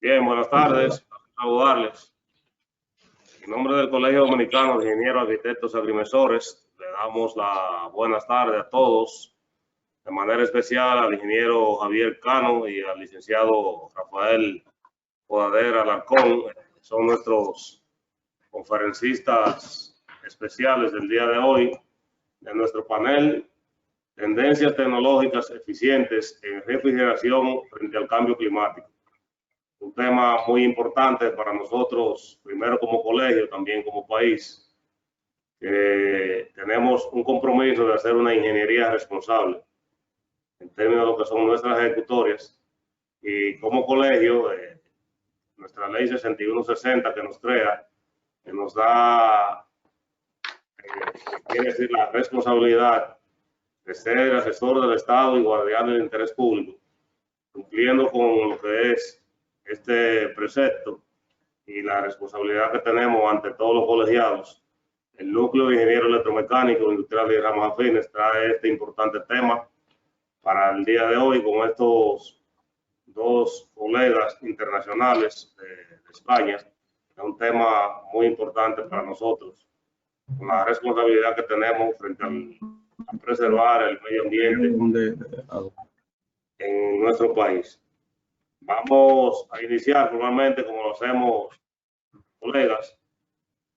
Bien, buenas tardes. Saludarles. En nombre del Colegio Dominicano de Ingenieros, Arquitectos y Agrimensores, le damos las buenas tardes a todos, de manera especial al ingeniero Javier Cano y al licenciado Rafael Podadera Alarcón. Son nuestros conferencistas especiales del día de hoy de nuestro panel Tendencias tecnológicas eficientes en refrigeración frente al cambio climático. Un tema muy importante para nosotros, primero como colegio, también como país. Tenemos un compromiso de hacer una ingeniería responsable en términos de lo que son nuestras ejecutorias. Y como colegio, nuestra ley 6160 que nos crea, que nos da, quiere decir, la responsabilidad de ser asesor del Estado y guardián del interés público, cumpliendo con lo que es este precepto y la responsabilidad que tenemos ante todos los colegiados. El Núcleo de Ingenieros Electromecánicos, Industriales y Ramas Afines trae este importante tema para el día de hoy con estos dos colegas internacionales de España. Es un tema muy importante para nosotros, con la responsabilidad que tenemos frente a preservar el medio ambiente en nuestro país. Vamos a iniciar formalmente, como lo hacemos, colegas,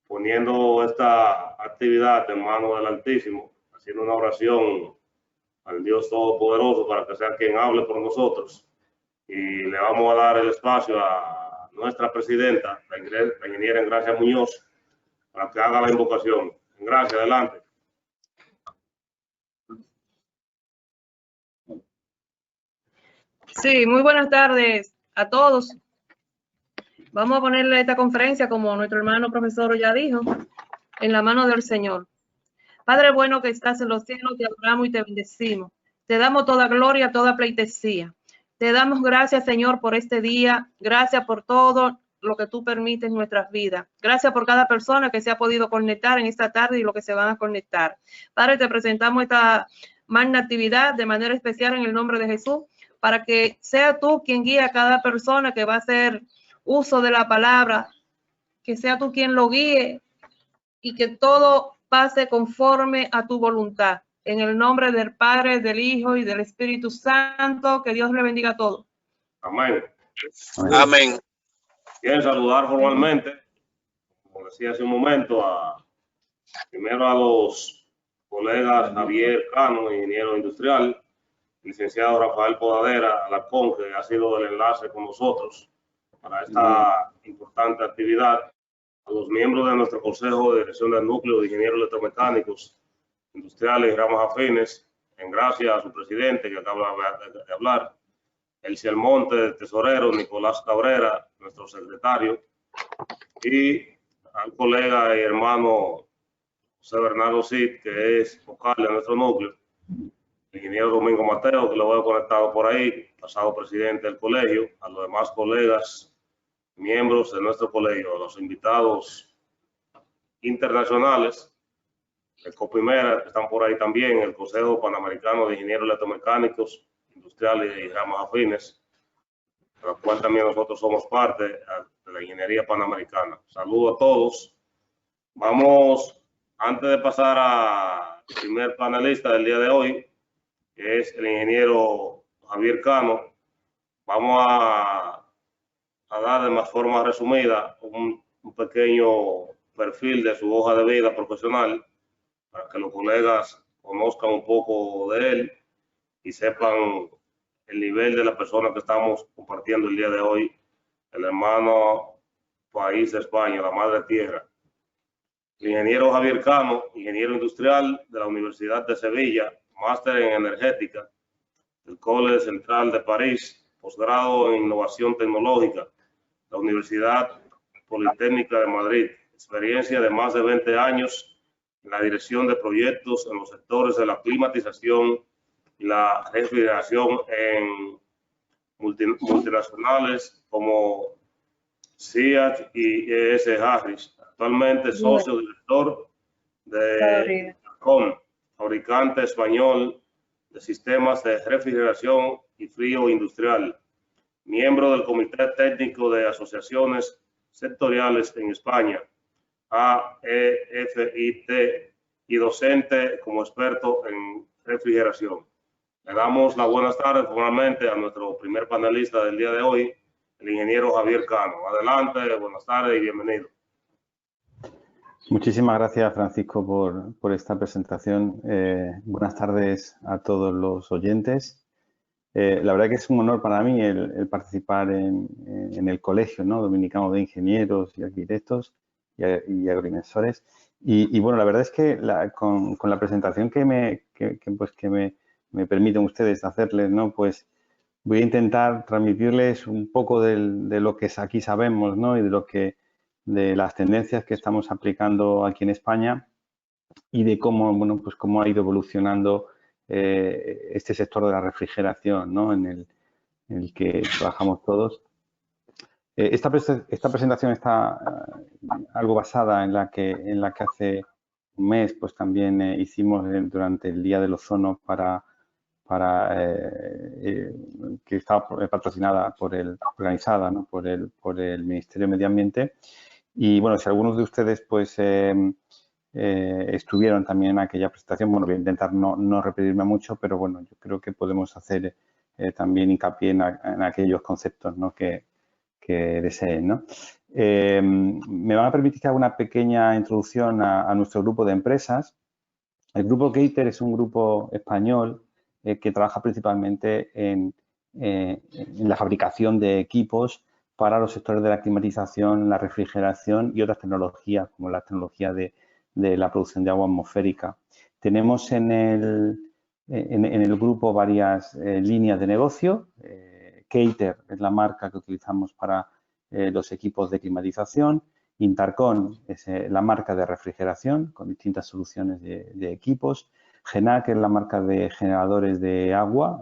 poniendo esta actividad en manos del Altísimo, haciendo una oración al Dios Todopoderoso para que sea quien hable por nosotros. Y le vamos a dar el espacio a nuestra presidenta, la ingeniera Engracia Muñoz, para que haga la invocación. Engracia, adelante. Sí, muy buenas tardes a todos. Vamos a ponerle esta conferencia, como nuestro hermano profesor ya dijo, en la mano del Señor. Padre bueno que estás en los cielos, te adoramos y te bendecimos. Te damos toda gloria, toda pleitesía. Te damos gracias, Señor, por este día. Gracias por todo lo que tú permites en nuestras vidas. Gracias por cada persona que se ha podido conectar en esta tarde y lo que se van a conectar. Padre, te presentamos esta magna actividad de manera especial en el nombre de Jesús, para que sea tú quien guíe a cada persona que va a hacer uso de la palabra, que sea tú quien lo guíe y que todo pase conforme a tu voluntad. En el nombre del Padre, del Hijo y del Espíritu Santo, que Dios le bendiga a todos. Amén. Amén. Quiero saludar formalmente, como decía hace un momento, primero a los colegas Javier Cano, ingeniero industrial, licenciado Rafael Podadera Alarcón, que ha sido el enlace con nosotros para esta importante actividad, a los miembros de nuestro Consejo de Dirección del Núcleo de Ingenieros Electromecánicos, Industriales y Ramas Afines, en gracia a su presidente que acaba de hablar, el Almonte, tesorero, Nicolás Cabrera, nuestro secretario, y al colega y hermano José Bernardo Cid, que es vocal de nuestro núcleo, el ingeniero Domingo Mateo, que lo veo conectado por ahí, pasado presidente del colegio, a los demás colegas, miembros de nuestro colegio, a los invitados internacionales, el COPIMERA, que están por ahí también, el Consejo Panamericano de Ingenieros Electromecánicos, Industriales y Ramas Afines, de la cual también nosotros somos parte de la ingeniería panamericana. Saludo a todos. Vamos, antes de pasar al primer panelista del día de hoy, que es el ingeniero Javier Cano, vamos a dar de más forma resumida un pequeño perfil de su hoja de vida profesional para que los colegas conozcan un poco de él y sepan el nivel de la persona que estamos compartiendo el día de hoy, el hermano país de España, la madre tierra. El ingeniero Javier Cano, ingeniero industrial de la Universidad de Sevilla, máster en energética del College Central de París, posgrado en innovación tecnológica, la Universidad Politécnica de Madrid, experiencia de más de 20 años en la dirección de proyectos en los sectores de la climatización y la refrigeración en multinacionales como SEAT y E.S. Harris. Actualmente socio director de COM, fabricante español de sistemas de refrigeración y frío industrial. miembro del Comité Técnico de Asociaciones Sectoriales en España, AEFIT, y docente como experto en refrigeración. Le damos las buenas tardes formalmente a nuestro primer panelista del día de hoy, el ingeniero Javier Cano. Adelante, buenas tardes y bienvenido. Muchísimas gracias, Francisco, por esta presentación. Buenas tardes a todos los oyentes. La verdad que es un honor para mí el participar en el Colegio, ¿no?, Dominicano de Ingenieros y Arquitectos y Agroinversores. Y bueno, la verdad es que con la presentación que me permiten ustedes hacerles, ¿no?, pues voy a intentar transmitirles un poco de lo que aquí sabemos, ¿no?, y de las tendencias que estamos aplicando aquí en España y de cómo, bueno, pues cómo ha ido evolucionando este sector de la refrigeración, ¿no?, en el que trabajamos todos. Esta presentación está algo basada en la que hace un mes pues también hicimos durante el Día del Ozono que está patrocinada organizada, ¿no?, por el Ministerio de Medio Ambiente. Y bueno, si algunos de ustedes pues estuvieron también en aquella presentación, bueno, voy a intentar no repetirme mucho, pero bueno, yo creo que podemos hacer también hincapié en aquellos conceptos, ¿no?, que deseen, ¿no? Me van a permitir que haga una pequeña introducción a nuestro grupo de empresas. El grupo Keiter es un grupo español que trabaja principalmente en la fabricación de equipos para los sectores de la climatización, la refrigeración y otras tecnologías, como la tecnología de la producción de agua atmosférica. Tenemos en el grupo varias líneas de negocio. Keiter es la marca que utilizamos para los equipos de climatización. Intercon es la marca de refrigeración con distintas soluciones de equipos. Genac es la marca de generadores de agua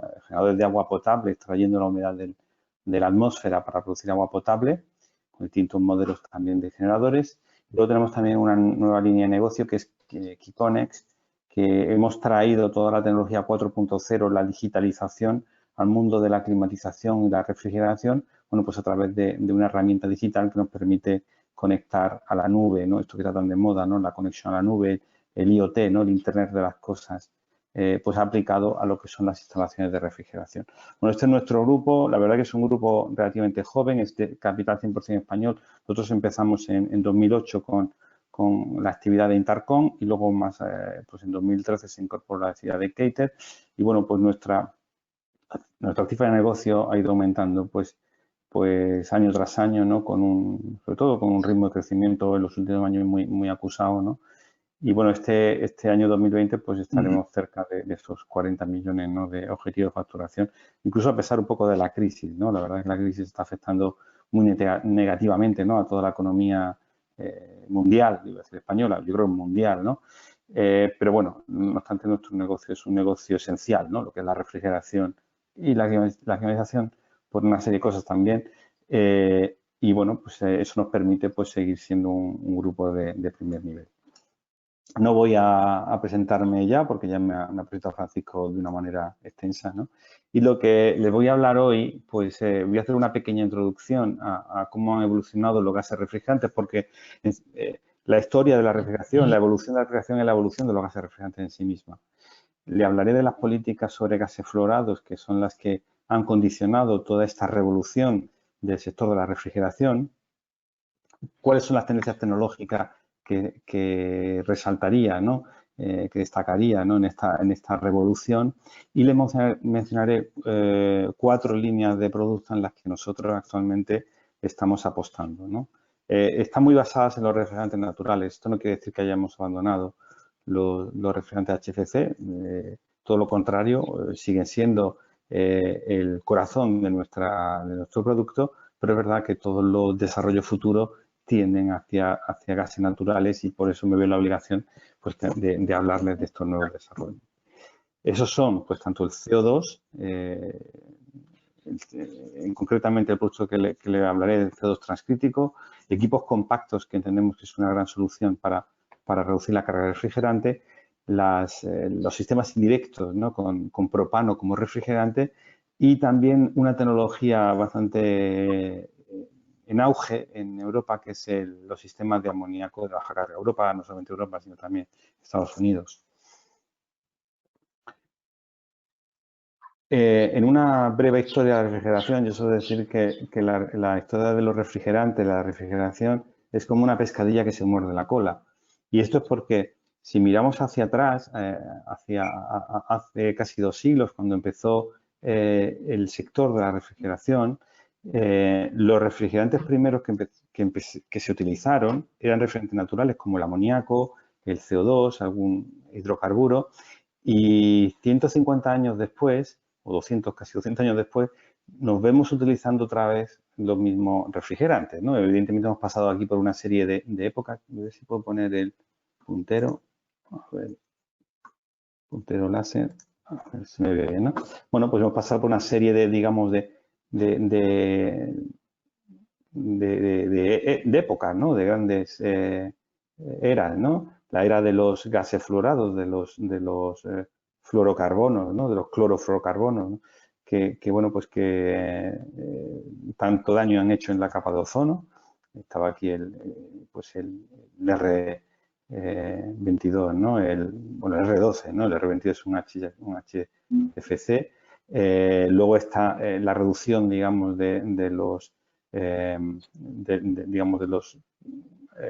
potable, extrayendo la humedad de la atmósfera para producir agua potable, con distintos modelos también de generadores. Luego tenemos también una nueva línea de negocio que es Kikonex, que hemos traído toda la tecnología 4.0, la digitalización al mundo de la climatización y la refrigeración, bueno, pues a través de una herramienta digital que nos permite conectar a la nube, ¿no?, esto que está tan de moda, ¿no?, la conexión a la nube, el IoT, ¿no?, el Internet de las cosas, pues aplicado a lo que son las instalaciones de refrigeración. Bueno, este es nuestro grupo, la verdad que es un grupo relativamente joven, es de capital 100% español. Nosotros empezamos en 2008 con la actividad de Intercon y luego más, pues en 2013 se incorporó la actividad de Keiter y bueno, pues nuestra cifra de negocio ha ido aumentando pues año tras año, ¿no?, sobre todo con un ritmo de crecimiento en los últimos años muy acusado, ¿no? Y bueno, este año 2020 pues estaremos cerca de estos 40 millones, ¿no?, de objetivo de facturación, incluso a pesar un poco de la crisis, ¿no? La verdad es que la crisis está afectando muy negativamente, ¿no?, a toda la economía mundial, iba a decir española, yo creo mundial, ¿no? Pero bueno, no obstante, nuestro negocio es un negocio esencial, ¿no?, lo que es la refrigeración y la climatización, por una serie de cosas también. Y bueno, pues eso nos permite pues seguir siendo un grupo de primer nivel. No voy a presentarme ya porque ya me ha presentado Francisco de una manera extensa, ¿no? Y lo que les voy a hablar hoy, pues voy a hacer una pequeña introducción a cómo han evolucionado los gases refrigerantes, porque la historia de la refrigeración, la evolución de la refrigeración es la evolución de los gases refrigerantes en sí misma. Le hablaré de las políticas sobre gases fluorados, que son las que han condicionado toda esta revolución del sector de la refrigeración. ¿Cuáles son las tendencias tecnológicas que resaltaría, ¿no?, que destacaría, ¿no?, en esta revolución? Y le mencionaré 4 líneas de producto en las que nosotros actualmente estamos apostando, ¿no? Están muy basadas en los refrigerantes naturales. Esto no quiere decir que hayamos abandonado los refrigerantes HFC, todo lo contrario, siguen siendo el corazón de nuestro producto, pero es verdad que todos los desarrollos futuros tienden hacia gases naturales y por eso me veo la obligación pues, de hablarles de estos nuevos desarrollos. Esos son, pues, tanto el CO2, concretamente el producto que le hablaré del CO2 transcrítico, equipos compactos que entendemos que es una gran solución para reducir la carga de refrigerante, los sistemas indirectos, ¿no?, con propano como refrigerante y también una tecnología bastante en auge en Europa, que es los sistemas de amoníaco de baja carga. Europa, no solamente Europa, sino también Estados Unidos. En una breve historia de la refrigeración, yo suelo decir que la historia de los refrigerantes, la refrigeración, es como una pescadilla que se muerde la cola. Y esto es porque si miramos hacia atrás, hace casi 2 siglos, cuando empezó el sector de la refrigeración, los refrigerantes primeros que se utilizaron eran refrigerantes naturales como el amoníaco, el CO2, algún hidrocarburo, y 150 años después, o 200, casi 200 años después, nos vemos utilizando otra vez los mismos refrigerantes, ¿no? Evidentemente hemos pasado aquí por una serie de épocas. A ver si puedo poner el puntero. A ver, puntero láser. A ver si me ve bien, ¿no? Bueno, pues hemos pasado por una serie de, digamos, de épocas, ¿no? De grandes eras, ¿no? La era de los gases fluorados, de los fluorocarbonos, ¿no? De los clorofluorocarbonos, ¿no? Que bueno, pues que tanto daño han hecho en la capa de ozono. Estaba aquí el R22, ¿no? Bueno, el R12, ¿no? El R22 es un HFC. Luego está la reducción, digamos, de los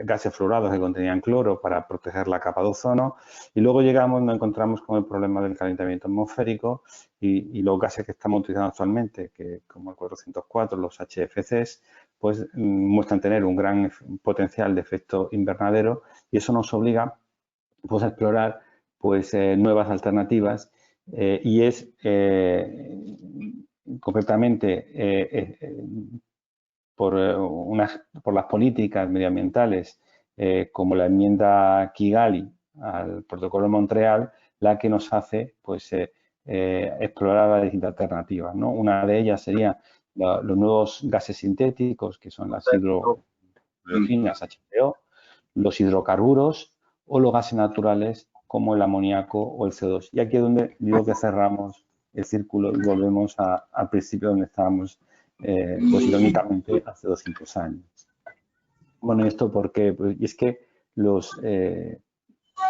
gases fluorados que contenían cloro para proteger la capa de ozono, y luego nos encontramos con el problema del calentamiento atmosférico y los gases que estamos utilizando actualmente, que como el 404, los HFCs, pues muestran tener un gran potencial de efecto invernadero, y eso nos obliga pues a explorar pues nuevas alternativas, y es concretamente por las políticas medioambientales, como la enmienda Kigali al Protocolo de Montreal, la que nos hace pues, explorar las distintas alternativas, ¿no? Una de ellas sería los nuevos gases sintéticos, que son las hidrogenas, HCO, los hidrocarburos o los gases naturales como el amoníaco o el CO2. Y aquí es donde digo que cerramos el círculo y volvemos al principio donde estábamos, pues irónicamente, hace 200 años. Bueno, ¿y esto por qué? Pues, y es que los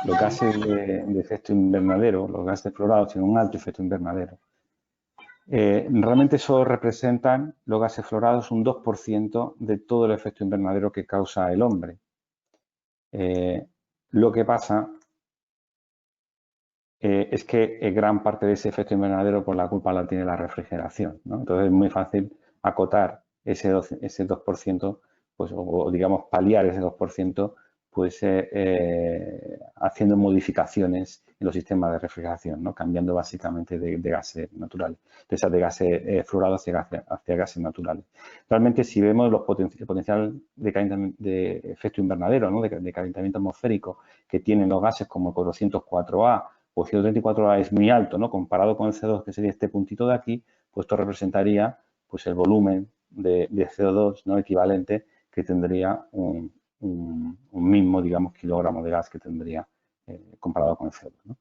gases de efecto invernadero, los gases fluorados, tienen un alto efecto invernadero. Realmente solo representan los gases fluorados un 2% de todo el efecto invernadero que causa el hombre. Lo que pasa es que gran parte de ese efecto invernadero por la culpa la tiene la refrigeración, ¿no? Entonces es muy fácil acotar ese 2%, pues, o digamos paliar ese 2%, pues haciendo modificaciones en los sistemas de refrigeración, ¿no? Cambiando básicamente de gases naturales, de gases fluorados hacia gases naturales. Realmente, si vemos el potencial de efecto invernadero, ¿no? de calentamiento atmosférico que tienen los gases como el 404A, pues 134A es muy alto, ¿no? Comparado con el CO2, que sería este puntito de aquí, pues esto representaría pues el volumen de CO2, ¿no? Equivalente, que tendría un mismo, digamos, kilogramo de gas que tendría comparado con el CO2, ¿no?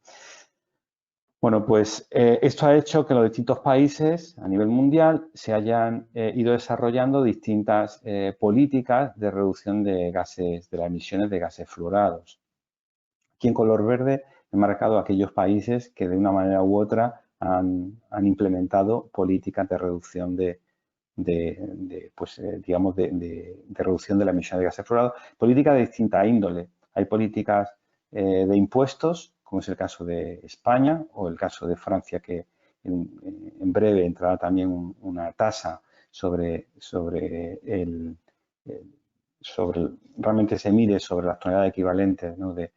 Bueno, pues esto ha hecho que los distintos países a nivel mundial se hayan ido desarrollando distintas políticas de reducción de gases, de las emisiones de gases fluorados. Aquí en color verde he marcado aquellos países que de una manera u otra han implementado políticas de reducción de reducción de la emisión de gases fluorados, políticas de distinta índole. Hay políticas de impuestos, como es el caso de España o el caso de Francia, que en breve entrará también una tasa realmente se mide sobre las toneladas equivalentes, ¿no? de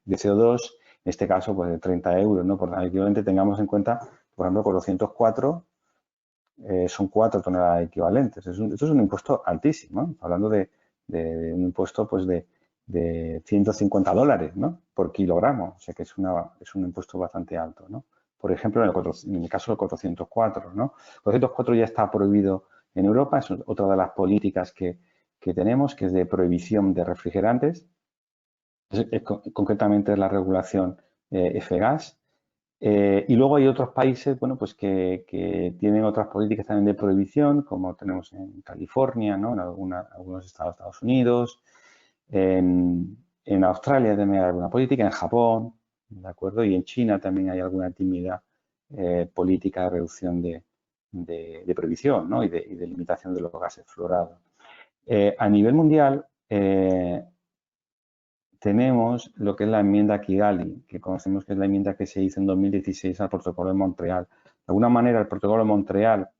CO2, en este caso pues de 30 euros, ¿no? Por tonelada equivalente. Tengamos en cuenta, por ejemplo, 404 son 4 toneladas equivalentes. Esto es un impuesto altísimo, ¿no? Hablando de un impuesto pues de $150, ¿no? Por kilogramo, o sea que es un impuesto bastante alto, ¿no? Por ejemplo, en el caso del 404, ¿no? El 404 ya está prohibido en Europa, es otra de las políticas que tenemos, que es de prohibición de refrigerantes. Concretamente es la regulación F-gas. Y luego hay otros países, bueno, pues que tienen otras políticas también de prohibición, como tenemos en California, ¿no? En algunos estados de Estados Unidos, en Australia también hay alguna política, en Japón, ¿de acuerdo? Y en China también hay alguna tímida política de reducción de prohibición, ¿no? Y de limitación de los gases fluorados. A nivel mundial, tenemos lo que es la enmienda Kigali, que conocemos que es la enmienda que se hizo en 2016 al Protocolo de Montreal. De alguna manera, el Protocolo de Montreal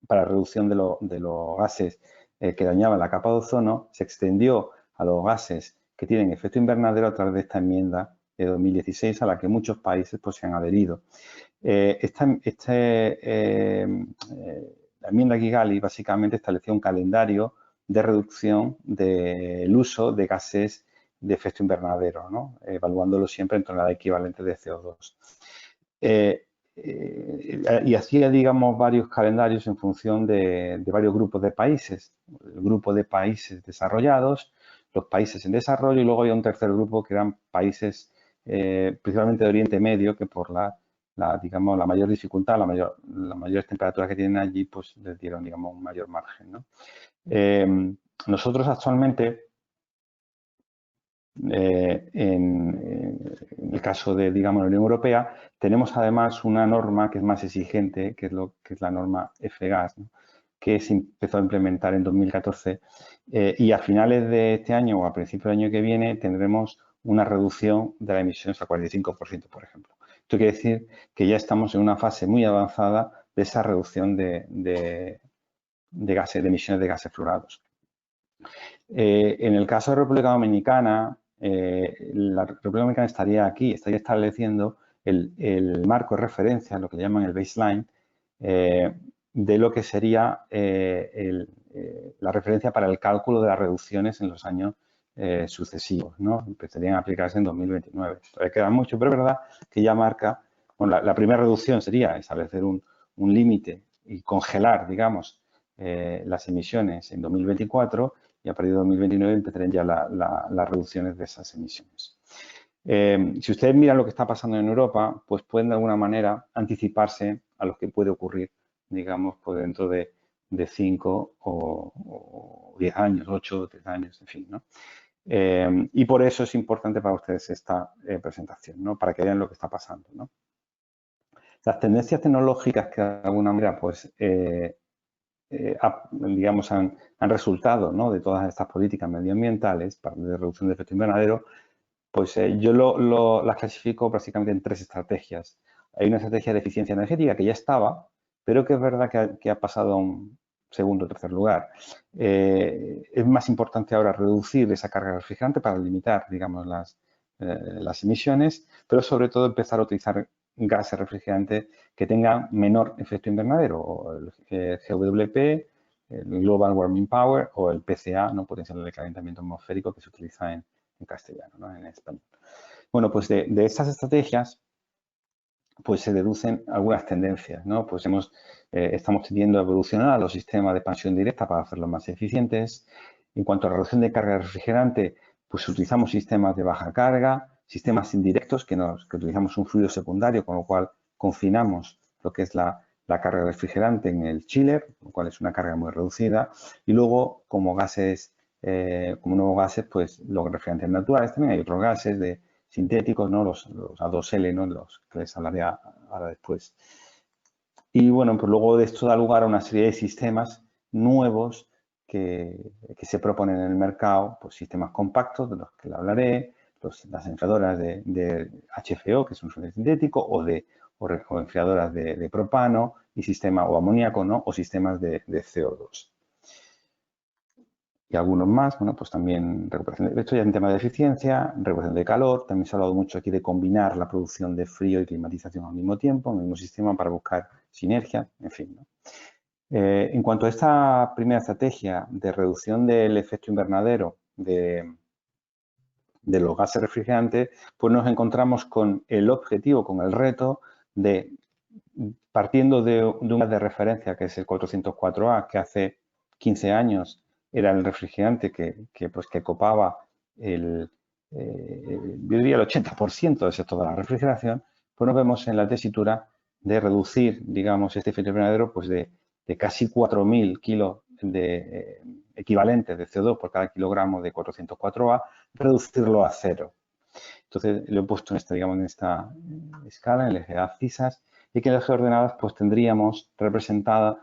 para la reducción de los gases que dañaban la capa de ozono se extendió a los gases que tienen efecto invernadero a través de esta enmienda de 2016 a la que muchos países pues, se han adherido. La enmienda Kigali básicamente estableció un calendario de reducción del uso de gases de efecto invernadero, ¿no? Evaluándolo siempre en toneladas equivalentes de CO2. Y hacía, digamos, varios calendarios en función de varios grupos de países. El grupo de países desarrollados, los países en desarrollo y luego había un tercer grupo que eran países principalmente de Oriente Medio que por digamos, la mayor dificultad, las mayores temperaturas que tienen allí, pues les dieron, digamos, un mayor margen, ¿no? Nosotros actualmente, en el caso de, digamos, la Unión Europea, tenemos además una norma que es más exigente, que es la norma F-Gas, ¿no? Que se empezó a implementar en 2014 y a finales de este año o a principios del año que viene tendremos una reducción de las emisiones al 45%, por ejemplo. Esto quiere decir que ya estamos en una fase muy avanzada de esa reducción de emisiones de gases fluorados. En el caso de República Dominicana, la República Dominicana estaría estableciendo el marco de referencia, lo que llaman el baseline, de lo que sería la referencia para el cálculo de las reducciones en los años sucesivos, ¿no? Empezarían a aplicarse en 2029. Todavía queda mucho, pero es verdad que ya marca, bueno, la primera reducción sería establecer un límite y congelar, digamos, las emisiones en 2024 y a partir de 2029 empezarían ya las reducciones de esas emisiones. Si ustedes miran lo que está pasando en Europa, pues pueden de alguna manera anticiparse a lo que puede ocurrir, digamos, pues dentro de 5 o 10 años, 8 o 10 años, en fin, ¿no? Y por eso es importante para ustedes esta presentación, ¿no? Para que vean lo que está pasando, ¿no? Las tendencias tecnológicas que de alguna manera, pues, digamos, han resultado, ¿no? De todas estas políticas medioambientales de reducción de efecto invernadero, pues yo las clasifico básicamente en 3 estrategias. Hay una estrategia de eficiencia energética que ya estaba, pero que es verdad que ha pasado a un segundo o tercer lugar. Es más importante ahora reducir esa carga refrigerante para limitar, digamos, las emisiones, pero sobre todo empezar a utilizar gases refrigerantes que tengan menor efecto invernadero, o el GWP, el Global Warming Power o el PCA, no potencial de calentamiento atmosférico, que se utiliza en castellano, ¿no? En español. Bueno, pues de estas estrategias pues se deducen algunas tendencias, ¿no? Pues estamos tendiendo a evolucionar los sistemas de expansión directa para hacerlos más eficientes. En cuanto a la reducción de carga de refrigerante, pues utilizamos sistemas de baja carga, sistemas indirectos que utilizamos un fluido secundario, con lo cual confinamos lo que es la carga refrigerante en el chiller, lo cual es una carga muy reducida. Y luego, como nuevos gases, pues los refrigerantes naturales, también hay otros gases sintéticos, ¿no? Los A2L, ¿no? Los que les hablaré ahora después. Y bueno, pues luego de esto da lugar a una serie de sistemas nuevos que se proponen en el mercado, pues sistemas compactos, de los que le hablaré, las enfriadoras de HFO, que es un fluido sintético, o enfriadoras de propano, y o amoníaco, ¿no? O sistemas de CO2. Y algunos más, bueno, pues también recuperación esto ya en tema de eficiencia, recuperación de calor, también se ha hablado mucho aquí de combinar la producción de frío y climatización al mismo tiempo, en el mismo sistema para buscar sinergia, en fin, ¿no? En cuanto a esta primera estrategia de reducción del efecto invernadero de los gases refrigerantes, pues nos encontramos con el objetivo, con el reto de, partiendo de un gas de referencia que es el 404A, que hace 15 años era el refrigerante que copaba yo diría el 80% del sector de la refrigeración, pues nos vemos en la tesitura de reducir, digamos, este efecto invernadero pues de casi 4.000 kilos de equivalentes de CO2 por cada kilogramo de 404A, reducirlo a cero. Entonces, lo he puesto en esta escala, en el eje de abscisas, y que en el eje de ordenadas pues tendríamos representada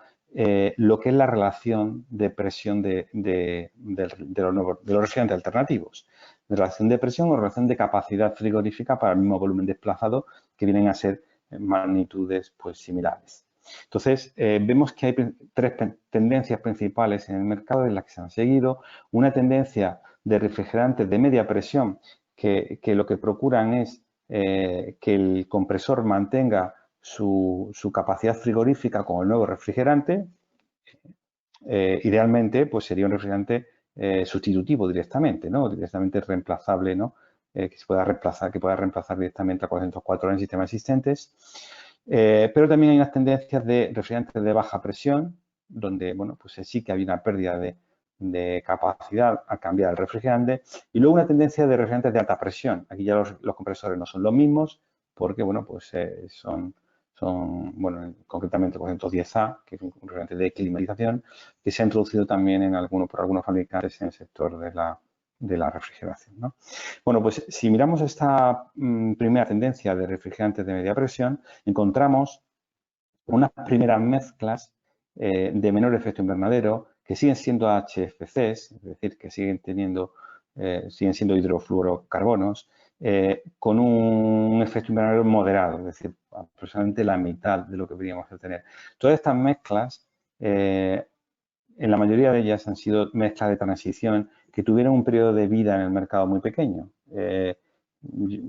lo que es la relación de presión de los refrigerantes alternativos. De relación de presión o relación de capacidad frigorífica para el mismo volumen desplazado, que vienen a ser magnitudes pues similares. Entonces, vemos que hay tres tendencias principales en el mercado en las que se han seguido. Una tendencia de refrigerantes de media presión que lo que procuran es que el compresor mantenga su capacidad frigorífica con el nuevo refrigerante. Idealmente, pues sería un refrigerante sustitutivo directamente, ¿no? Directamente reemplazable, ¿no? Que pueda reemplazar directamente a 404 en sistemas existentes. Pero también hay unas tendencias de refrigerantes de baja presión, donde, bueno, pues sí que había una pérdida de capacidad a cambiar el refrigerante, y luego una tendencia de refrigerantes de alta presión. Aquí ya los compresores no son los mismos, porque, bueno, pues son, bueno, concretamente 410A, que es un refrigerante de climatización, que se ha introducido también por algunos fabricantes en el sector de la refrigeración, ¿no? Bueno, pues si miramos esta primera tendencia de refrigerantes de media presión, encontramos unas primeras mezclas de menor efecto invernadero que siguen siendo HFCs, es decir, que siguen siendo hidrofluorocarbonos, con un efecto invernadero moderado, es decir, aproximadamente la mitad de lo que podríamos tener. Todas estas mezclas, en la mayoría de ellas han sido mezclas de transición que tuvieron un periodo de vida en el mercado muy pequeño.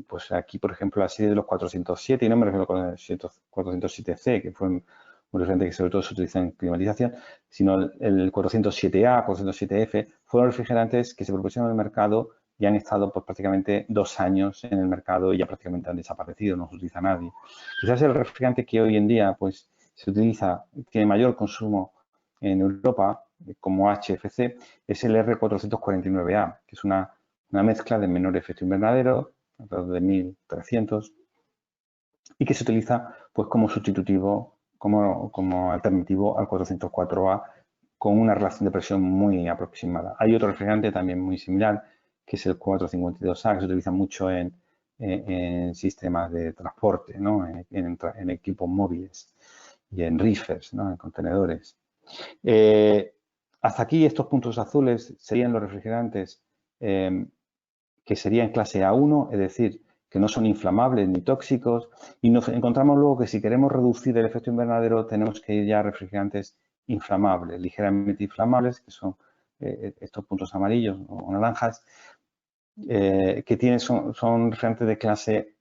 Pues aquí, por ejemplo, la serie de los 407, y no me refiero con el 407C, que fue un refrigerante que sobre todo se utiliza en climatización, sino el 407A, 407F, fueron refrigerantes que se propusieron en el mercado y han estado pues, prácticamente 2 años en el mercado y ya prácticamente han desaparecido, no se utiliza nadie. Quizás el refrigerante que hoy en día pues, se utiliza, tiene mayor consumo en Europa, como HFC, es el R449A, que es una mezcla de menor efecto invernadero, alrededor de 1.300, y que se utiliza pues, como sustitutivo, como alternativo al 404A, con una relación de presión muy aproximada. Hay otro refrigerante también muy similar, que es el 452A, que se utiliza mucho en sistemas de transporte, ¿no? en equipos móviles y en reefers, ¿no? En contenedores. Hasta aquí estos puntos azules serían los refrigerantes que serían clase A1, es decir, que no son inflamables ni tóxicos, y nos encontramos luego que si queremos reducir el efecto invernadero tenemos que ir ya a refrigerantes inflamables, ligeramente inflamables, que son estos puntos amarillos o naranjas, que son refrigerantes de clase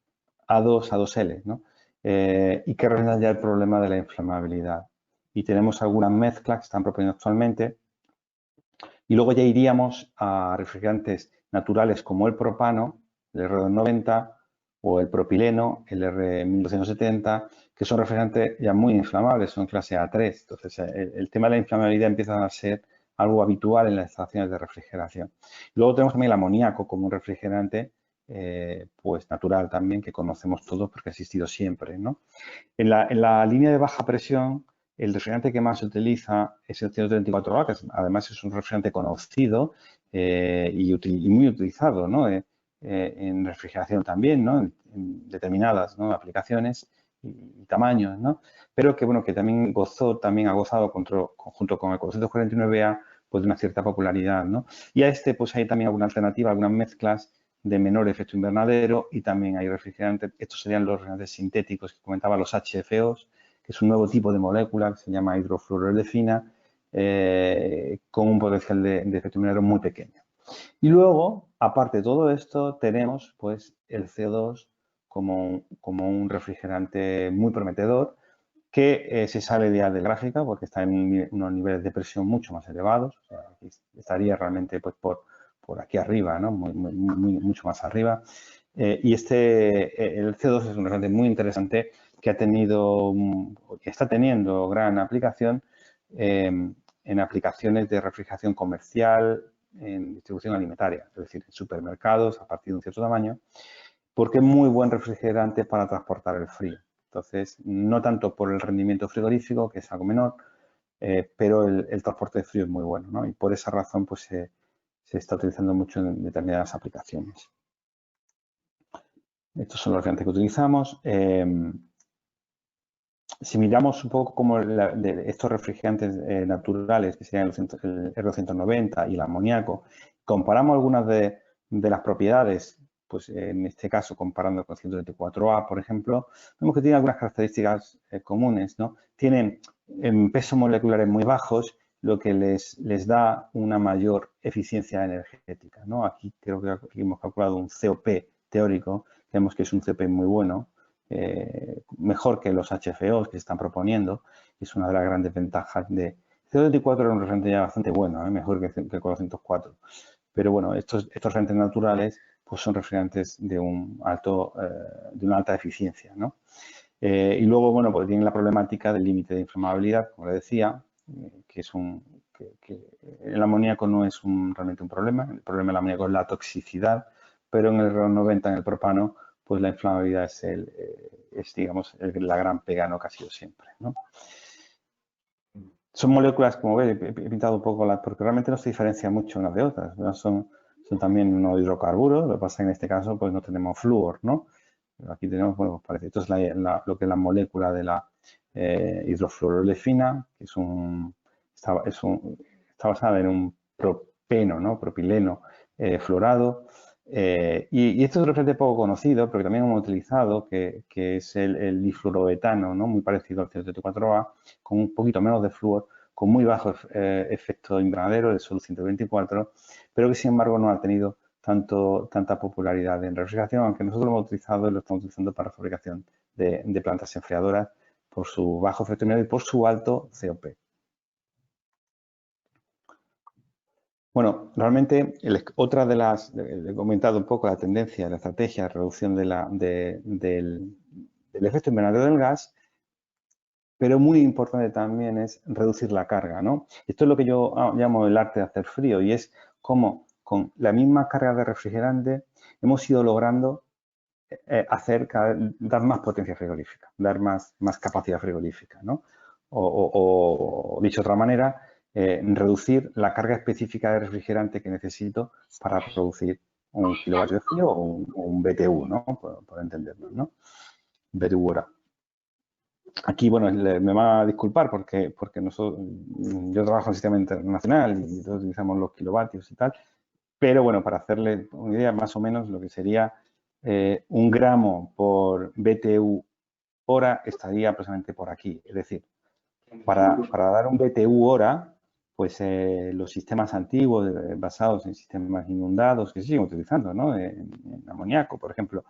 A2, A2L, ¿no? Y que resuelven ya el problema de la inflamabilidad. Y tenemos algunas mezclas que están proponiendo actualmente. Y luego ya iríamos a refrigerantes naturales como el propano, el R290, o el propileno, el R1270, que son refrigerantes ya muy inflamables, son clase A3. Entonces, el tema de la inflamabilidad empieza a ser algo habitual en las estaciones de refrigeración. Luego tenemos también el amoníaco como un refrigerante pues natural también, que conocemos todos porque ha existido siempre, ¿no? En la línea de baja presión, el refrigerante que más se utiliza es el 134A, que además es un refrigerante conocido y muy utilizado, ¿no? En refrigeración también, ¿no? En determinadas, ¿no? aplicaciones y tamaños, ¿no? Pero que, bueno, que también ha gozado junto con el 449A pues de una cierta popularidad, ¿no? Y a este pues hay también alguna alternativa, algunas mezclas de menor efecto invernadero, y también hay refrigerantes, estos serían los refrigerantes sintéticos que comentaba, los HFOs, que es un nuevo tipo de molécula que se llama hidrofluoroelectrina, con un potencial de efecto invernadero muy pequeño. Y luego, aparte de todo esto, tenemos pues el CO2 como un refrigerante muy prometedor, que se sale ya de gráfica porque está en unos niveles de presión mucho más elevados. O sea, estaría realmente pues, por aquí arriba, ¿no? Mucho más arriba. Y el CO2 es un refrigerante muy interesante que está teniendo gran aplicación en aplicaciones de refrigeración comercial, en distribución alimentaria, es decir, en supermercados a partir de un cierto tamaño, porque es muy buen refrigerante para transportar el frío. Entonces, no tanto por el rendimiento frigorífico, que es algo menor, pero el transporte de frío es muy bueno, ¿no? Y por esa razón, pues se está utilizando mucho en determinadas aplicaciones. Estos son los refrigerantes que utilizamos. Si miramos un poco como de estos refrigerantes naturales, que serían el R190 y el amoníaco, comparamos algunas de las propiedades, pues en este caso comparando con 124A, por ejemplo, vemos que tiene algunas características comunes, ¿no? Tienen pesos moleculares muy bajos, lo que les da una mayor eficiencia energética, ¿no? Aquí creo que aquí hemos calculado un COP teórico, vemos que es un COP muy bueno, mejor que los HFOs que se están proponiendo. Es una de las grandes ventajas de... C24 era un refrigerante ya bastante bueno, mejor que 404. Pero bueno, estos refrigerantes naturales pues son refrigerantes de de una alta eficiencia, ¿no? Y luego, bueno, pues tienen la problemática del límite de inflamabilidad, como le decía, que es que el amoníaco no es realmente un problema. El problema del amoníaco es la toxicidad, pero en el R90, en el propano, pues la inflamabilidad es digamos, la gran pega, ¿no? Que ha sido siempre, ¿no? Son moléculas, como veis, he pintado un poco porque realmente no se diferencian mucho unas de otras, ¿no? Son también unos hidrocarburos, lo que pasa es que en este caso pues no tenemos flúor, ¿no? Pero aquí tenemos, bueno, pues parece, esto es lo que es la molécula de la hidrofluorolefina, que está basada en un propeno, ¿no? Propileno fluorado. Y esto es un refrigerante poco conocido, pero que también hemos utilizado, que es el difluoroetano, ¿no? Muy parecido al 174A, con un poquito menos de flúor, con muy bajo efecto invernadero, de solo 124, pero que sin embargo no ha tenido tanta popularidad en refrigeración, aunque nosotros lo hemos utilizado y lo estamos utilizando para fabricación de plantas enfriadoras por su bajo efecto invernadero y por su alto COP. Bueno, realmente otra de las, he comentado un poco la tendencia, la estrategia de reducción del efecto invernadero del gas, pero muy importante también es reducir la carga, ¿no? Esto es lo que yo llamo el arte de hacer frío y es cómo con la misma carga de refrigerante hemos ido logrando dar más potencia frigorífica, dar más capacidad frigorífica, ¿no? O dicho de otra manera, reducir la carga específica de refrigerante que necesito para producir un kilovatio de frío o un BTU, ¿no? Por entenderlo, ¿no? BTU hora. Aquí, bueno, me va a disculpar porque yo trabajo en el sistema internacional y todos utilizamos los kilovatios y tal, pero bueno, para hacerle una idea más o menos lo que sería 1 gramo por BTU hora estaría aproximadamente por aquí. Es decir, para dar un BTU hora, pues los sistemas antiguos basados en sistemas inundados que se siguen utilizando, ¿no? En amoníaco, por ejemplo,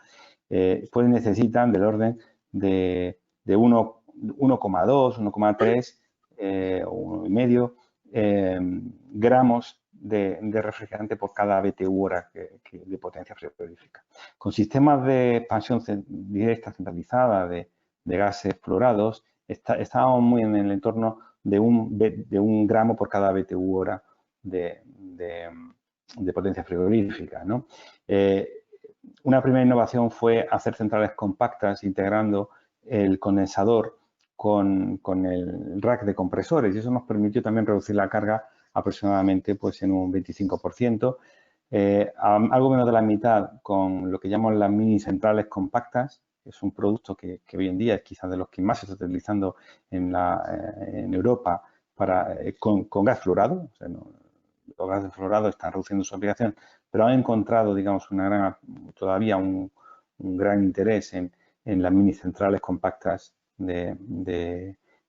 pues necesitan del orden de 1,2, 1,3 o 1,5 gramos de refrigerante por cada BTU hora de potencia frigorífica. Con sistemas de expansión directa centralizada de gases fluorados, estábamos muy en el entorno de 1 gramo por cada BTU hora de potencia frigorífica, ¿no? Una primera innovación fue hacer centrales compactas integrando el condensador con el rack de compresores y eso nos permitió también reducir la carga aproximadamente pues, en un 25%, algo menos de la mitad con lo que llamamos las mini centrales compactas, que es un producto que hoy en día es quizás de los que más se está utilizando en Europa con gas fluorado. O sea, los gases fluorados están reduciendo su aplicación, pero han encontrado, digamos, todavía un gran interés en las mini centrales compactas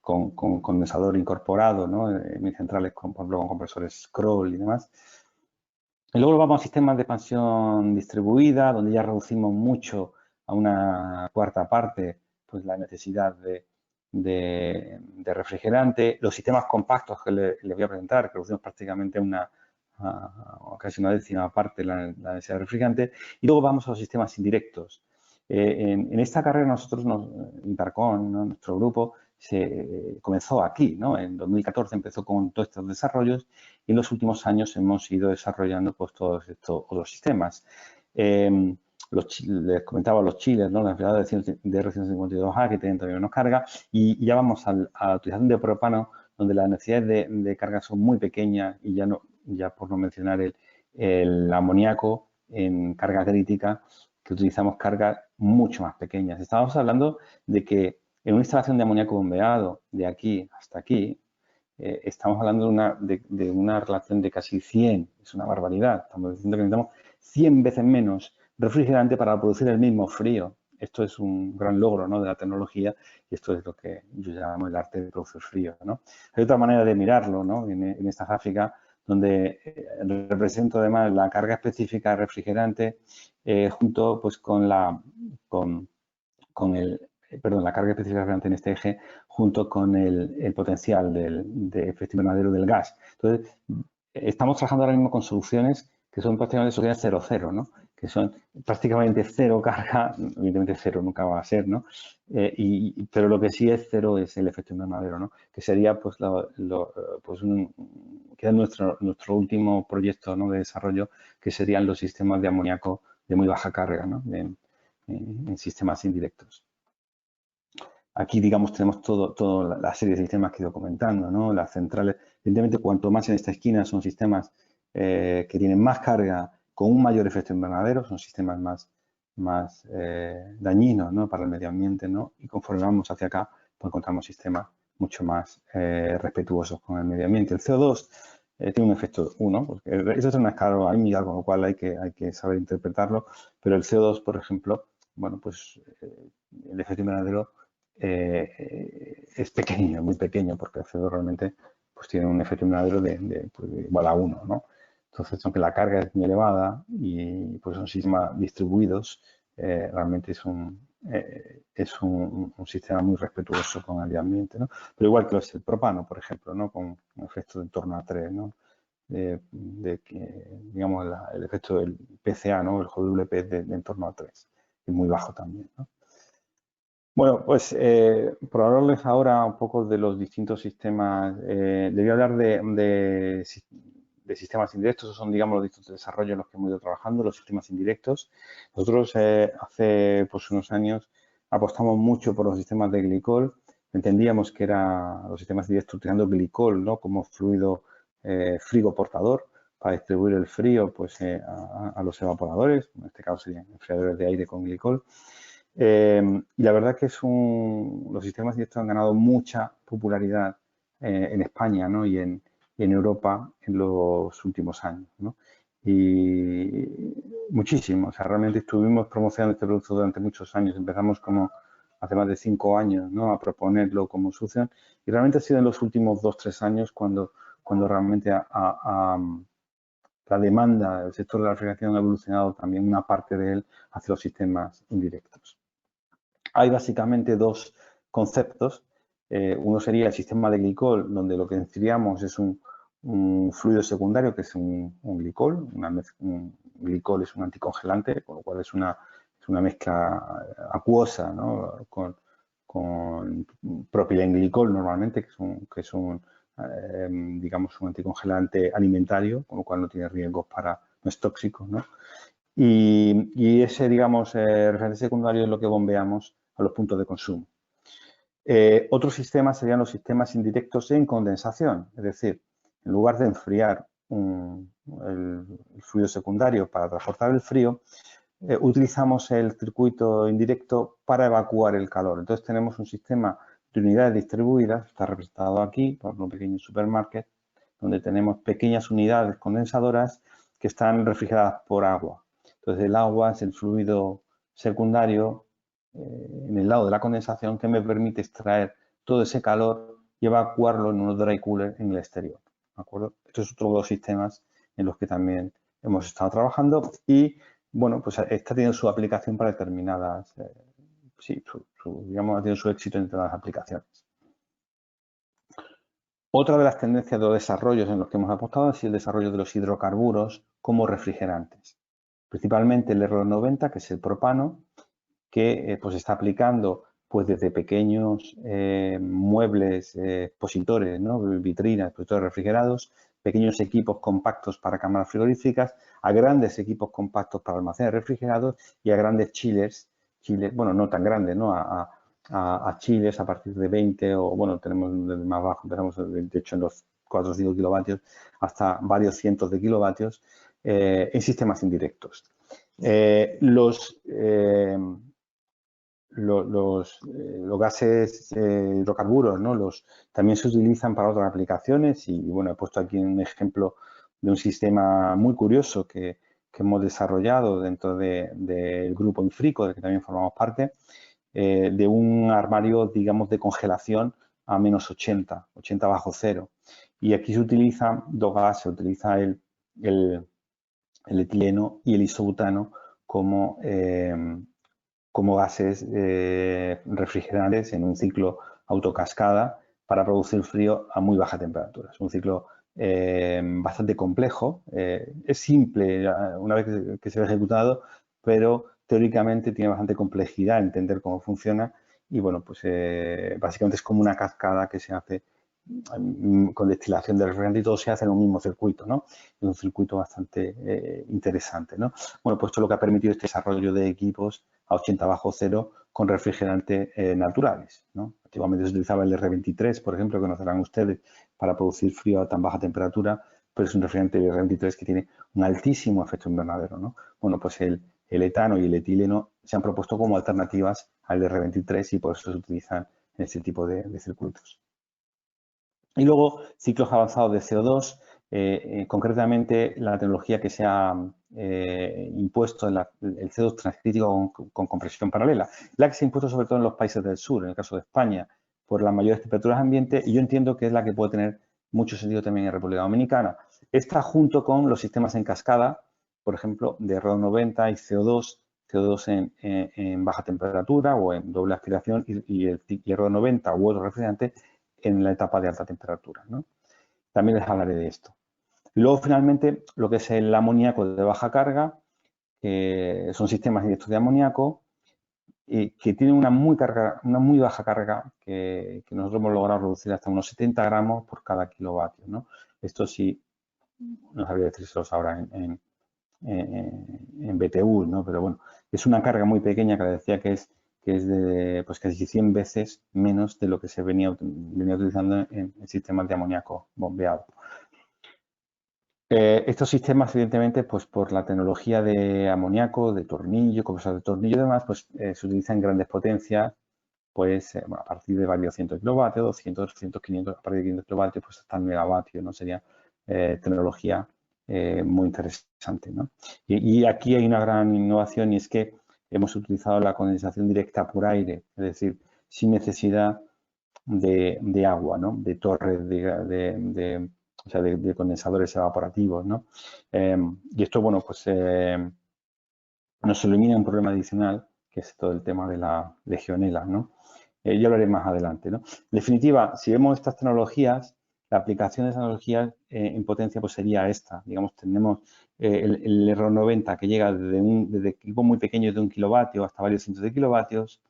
con condensador incorporado, ¿no? Mini centrales por ejemplo, con compresores scroll y demás. Y luego vamos a sistemas de expansión distribuida, donde ya reducimos mucho a una cuarta parte pues, la necesidad de refrigerante. Los sistemas compactos que les voy a presentar, que reducimos prácticamente casi una décima parte la necesidad de refrigerante. Y luego vamos a los sistemas indirectos. En esta carrera nosotros, Intercon, ¿no? Nuestro grupo, comenzó aquí, ¿no? En 2014 empezó con todos estos desarrollos y en los últimos años hemos ido desarrollando pues, todos estos otros sistemas. les comentaba los chiles, ¿no? Las enfriadoras de R152A que tienen también menos carga, y ya vamos a la utilización de propano, donde las necesidades de carga son muy pequeñas y ya por no mencionar el amoníaco en carga crítica, que utilizamos cargas mucho más pequeñas. Estamos hablando de que en una instalación de amoníaco bombeado de aquí hasta aquí, estamos hablando de una relación de casi 100, es una barbaridad. Estamos diciendo que necesitamos 100 veces menos refrigerante para producir el mismo frío. Esto es un gran logro, ¿no?, de la tecnología, y esto es lo que yo llamo el arte de producir frío, ¿no? Hay otra manera de mirarlo, ¿no?, en esta gráfica, donde represento además la carga específica refrigerante junto pues con la carga específica refrigerante en este eje junto con el potencial de efecto invernadero del gas. Entonces, estamos trabajando ahora mismo con soluciones que son prácticamente soluciones 0,0, ¿no?, que son prácticamente cero carga, evidentemente cero nunca va a ser, ¿no? Pero lo que sí es cero es el efecto invernadero, ¿no?, que sería pues, queda nuestro último proyecto, ¿no?, de desarrollo, que serían los sistemas de amoníaco de muy baja carga, ¿no?, en sistemas indirectos. Aquí, digamos, tenemos toda la serie de sistemas que he ido comentando, ¿no? Las centrales, evidentemente, cuanto más en esta esquina son sistemas que tienen más carga con un mayor efecto invernadero, son sistemas más dañinos, ¿no?, para el medio ambiente, ¿no? Y conforme vamos hacia acá, pues encontramos sistemas mucho más respetuosos con el medio ambiente. El CO2 tiene un efecto 1, porque eso es una escala anímica, con lo cual hay que saber interpretarlo, pero el CO2, por ejemplo, bueno, pues el efecto invernadero es pequeño, muy pequeño, porque el CO2 realmente pues tiene un efecto invernadero pues, igual a 1, ¿no? Entonces, aunque la carga es muy elevada y pues son sistemas distribuidos, realmente es un sistema muy respetuoso con el medio ambiente, ¿no? Pero igual que lo es el propano, por ejemplo, ¿no?, con un efecto de en torno a 3, ¿no? De que, digamos, el efecto del PCA, ¿no?, el JWP de en torno a 3, es muy bajo también, ¿no? Bueno, pues por hablarles ahora un poco de los distintos sistemas, les voy a hablar de sistemas indirectos. Esos son, digamos, los distintos desarrollos en los que hemos ido trabajando, los sistemas indirectos. Nosotros hace pues, unos años apostamos mucho por los sistemas de glicol. Entendíamos que eran los sistemas directos utilizando glicol, ¿no?, como fluido frigo portador para distribuir el frío pues, a los evaporadores, en este caso serían enfriadores de aire con glicol. Y la verdad que los sistemas directos han ganado mucha popularidad en España, ¿no?, y en Europa en los últimos años, ¿no? Y muchísimo, o sea, realmente estuvimos promocionando este producto durante muchos años. Empezamos como hace más de 5 años, ¿no?, a proponerlo como solución, y realmente ha sido en los últimos 2-3 años cuando realmente la demanda del sector de la refrigeración ha evolucionado también una parte de él hacia los sistemas indirectos. Hay básicamente dos conceptos. Uno sería el sistema de glicol, donde lo que necesitamos es un fluido secundario, que es un glicol. Un glicol es un anticongelante, con lo cual es una mezcla acuosa, ¿no?, con propilenglicol normalmente, que es digamos, un anticongelante alimentario, con lo cual no tiene riesgos no es tóxico, ¿no? Y ese, digamos, refrigerante secundario es lo que bombeamos a los puntos de consumo. Otro sistema serían los sistemas indirectos en condensación, es decir, en lugar de enfriar el fluido secundario para transportar el frío, utilizamos el circuito indirecto para evacuar el calor. Entonces tenemos un sistema de unidades distribuidas, está representado aquí por un pequeño supermarket, donde tenemos pequeñas unidades condensadoras que están refrigeradas por agua. Entonces el agua es el fluido secundario en el lado de la condensación que me permite extraer todo ese calor y evacuarlo en unos dry coolers en el exterior, ¿de acuerdo? Estos son otros dos sistemas en los que también hemos estado trabajando y, bueno, pues está teniendo su aplicación para determinadas, digamos, ha tenido su éxito en determinadas aplicaciones. Otra de las tendencias de los desarrollos en los que hemos apostado ha sido el desarrollo de los hidrocarburos como refrigerantes. Principalmente el R90, que es el propano, que pues está aplicando pues desde pequeños muebles expositores, ¿no?, vitrinas, expositores refrigerados, pequeños equipos compactos para cámaras frigoríficas, a grandes equipos compactos para almacenes refrigerados y a grandes chillers, bueno, no tan grandes, ¿no? A chillers a partir de 20 o, bueno, tenemos desde más bajo, empezamos de hecho en los 4 o 5 kilovatios hasta varios cientos de kilovatios en sistemas indirectos. Los gases hidrocarburos, ¿no? También se utilizan para otras aplicaciones y, bueno, he puesto aquí un ejemplo de un sistema muy curioso que hemos desarrollado dentro del grupo Infrico, del que también formamos parte, de un armario, digamos, de congelación a menos 80 bajo cero. Y aquí se utilizan dos gases, se utiliza el etileno y el isobutano como gases refrigerantes en un ciclo autocascada para producir frío a muy baja temperatura. Es un ciclo bastante complejo, es simple una vez que se ha ejecutado, pero teóricamente tiene bastante complejidad entender cómo funciona y, bueno, pues básicamente es como una cascada que se hace con destilación de refrigerante y todo se hace en un mismo circuito, ¿no? Es un circuito bastante interesante, ¿no? Bueno, pues esto es lo que ha permitido este desarrollo de equipos a 80 bajo cero con refrigerantes naturales, ¿no? Antiguamente se utilizaba el R23, por ejemplo, que conocerán ustedes, para producir frío a tan baja temperatura, pero es un refrigerante R23 que tiene un altísimo efecto invernadero, ¿no? Bueno, pues el etano y el etileno se han propuesto como alternativas al R23 y por eso se utilizan en este tipo de circuitos. Y luego, ciclos avanzados de CO2, concretamente la tecnología que se ha impuesto, el CO2 transcrítico con compresión paralela, la que se ha impuesto sobre todo en los países del sur, en el caso de España, por las mayores temperaturas ambiente, y yo entiendo que es la que puede tener mucho sentido también en República Dominicana. Esta junto con los sistemas en cascada, por ejemplo, de RO90 y CO2 en baja temperatura o en doble aspiración y el RO90 u otro refrigerante en la etapa de alta temperatura, ¿no? También les hablaré de esto. Y luego, finalmente, lo que es el amoníaco de baja carga, que son sistemas directos de amoníaco que tienen una muy baja carga que nosotros hemos logrado reducir hasta unos 70 gramos por cada kilovatio, ¿no? Esto sí, no sabría decírselos ahora en BTU, ¿no? Pero bueno, es una carga muy pequeña que decía que es de pues casi 100 veces menos de lo que se venía utilizando en sistemas de amoníaco bombeado. Estos sistemas, evidentemente, pues por la tecnología de amoníaco, de tornillo, cosas de tornillo y demás, pues se utilizan en grandes potencias, pues bueno, a partir de varios cientos de kilovatios, 200, 300, 500, a partir de 500 kilovatios, pues hasta el megavatio, ¿no? Sería tecnología muy interesante, ¿no? Y aquí hay una gran innovación y es que hemos utilizado la condensación directa por aire, es decir, sin necesidad de agua, ¿no? De torres, o sea, de condensadores evaporativos, ¿no? Y esto, bueno, pues nos elimina un problema adicional, que es todo el tema de la legionela, ¿no? Ya lo haré más adelante, ¿no? En definitiva, si vemos estas tecnologías, la aplicación de esas tecnologías en potencia pues sería esta. Digamos, tenemos el RO90 que llega desde equipos muy pequeños de 1 kilovatio hasta varios cientos de kilovatios,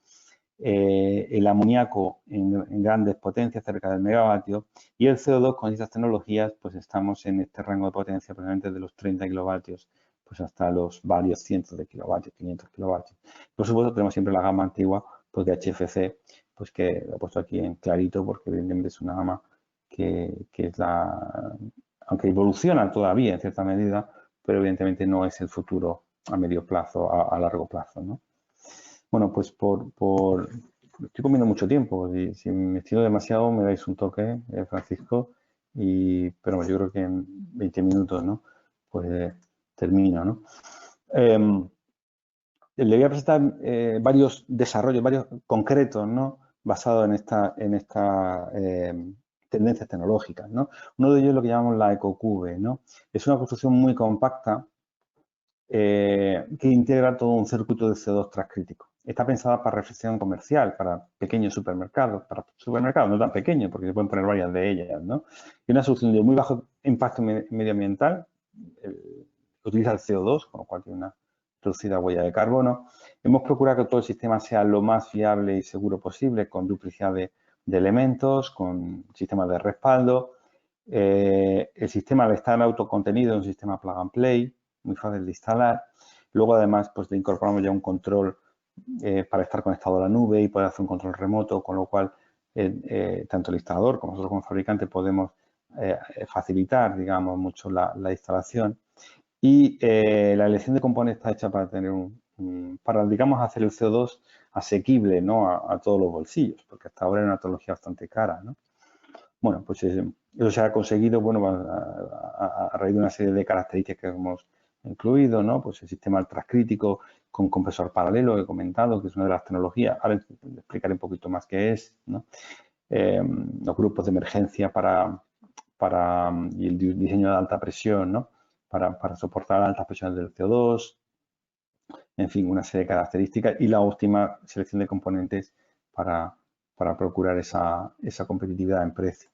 el amoníaco en grandes potencias, cerca del megavatio, y el CO2 con estas tecnologías, pues estamos en este rango de potencia, probablemente de los 30 kilovatios, pues hasta los varios cientos de kilovatios, 500 kilovatios. Por supuesto, tenemos siempre la gama antigua, pues de HFC, pues que lo he puesto aquí en clarito, porque evidentemente es una gama que es aunque evoluciona todavía en cierta medida, pero evidentemente no es el futuro a medio plazo, a largo plazo, ¿no? Bueno, pues estoy comiendo mucho tiempo. Si me estiro demasiado, me dais un toque, Francisco. Pero yo creo que en 20 minutos, ¿no? Pues termino, ¿no? Le voy a presentar varios desarrollos, varios concretos, ¿no? Basados en esta tendencias tecnológicas, ¿no? Uno de ellos es lo que llamamos la EcoCube, ¿no? Es una construcción muy compacta que integra todo un circuito de CO2 transcrítico. Está pensada para refrigeración comercial, para pequeños supermercados, no tan pequeños, porque se pueden poner varias de ellas, ¿no? Y una solución de muy bajo impacto medioambiental, utiliza el CO2, con lo cual tiene una reducida huella de carbono. Hemos procurado que todo el sistema sea lo más fiable y seguro posible, con duplicidad de elementos, con sistemas de respaldo. El sistema al estar autocontenido es un sistema plug and play, muy fácil de instalar. Luego, además, pues le incorporamos ya un control para estar conectado a la nube y poder hacer un control remoto, con lo cual tanto el instalador como nosotros como fabricante podemos facilitar, digamos, mucho la instalación. Y la elección de componentes está hecha para tener para, digamos, hacer el CO2 asequible, ¿no? a todos los bolsillos, porque hasta ahora era una tecnología bastante cara, ¿no? Bueno, pues eso se ha conseguido, bueno, a raíz de una serie de características que hemos incluido, ¿no? Pues el sistema ultracrítico con compresor paralelo que he comentado, que es una de las tecnologías. Ahora explicaré un poquito más qué es, ¿no? Los grupos de emergencia y el diseño de alta presión, ¿no? Para soportar altas presiones del CO2, en fin, una serie de características y la óptima selección de componentes para procurar esa competitividad en precio.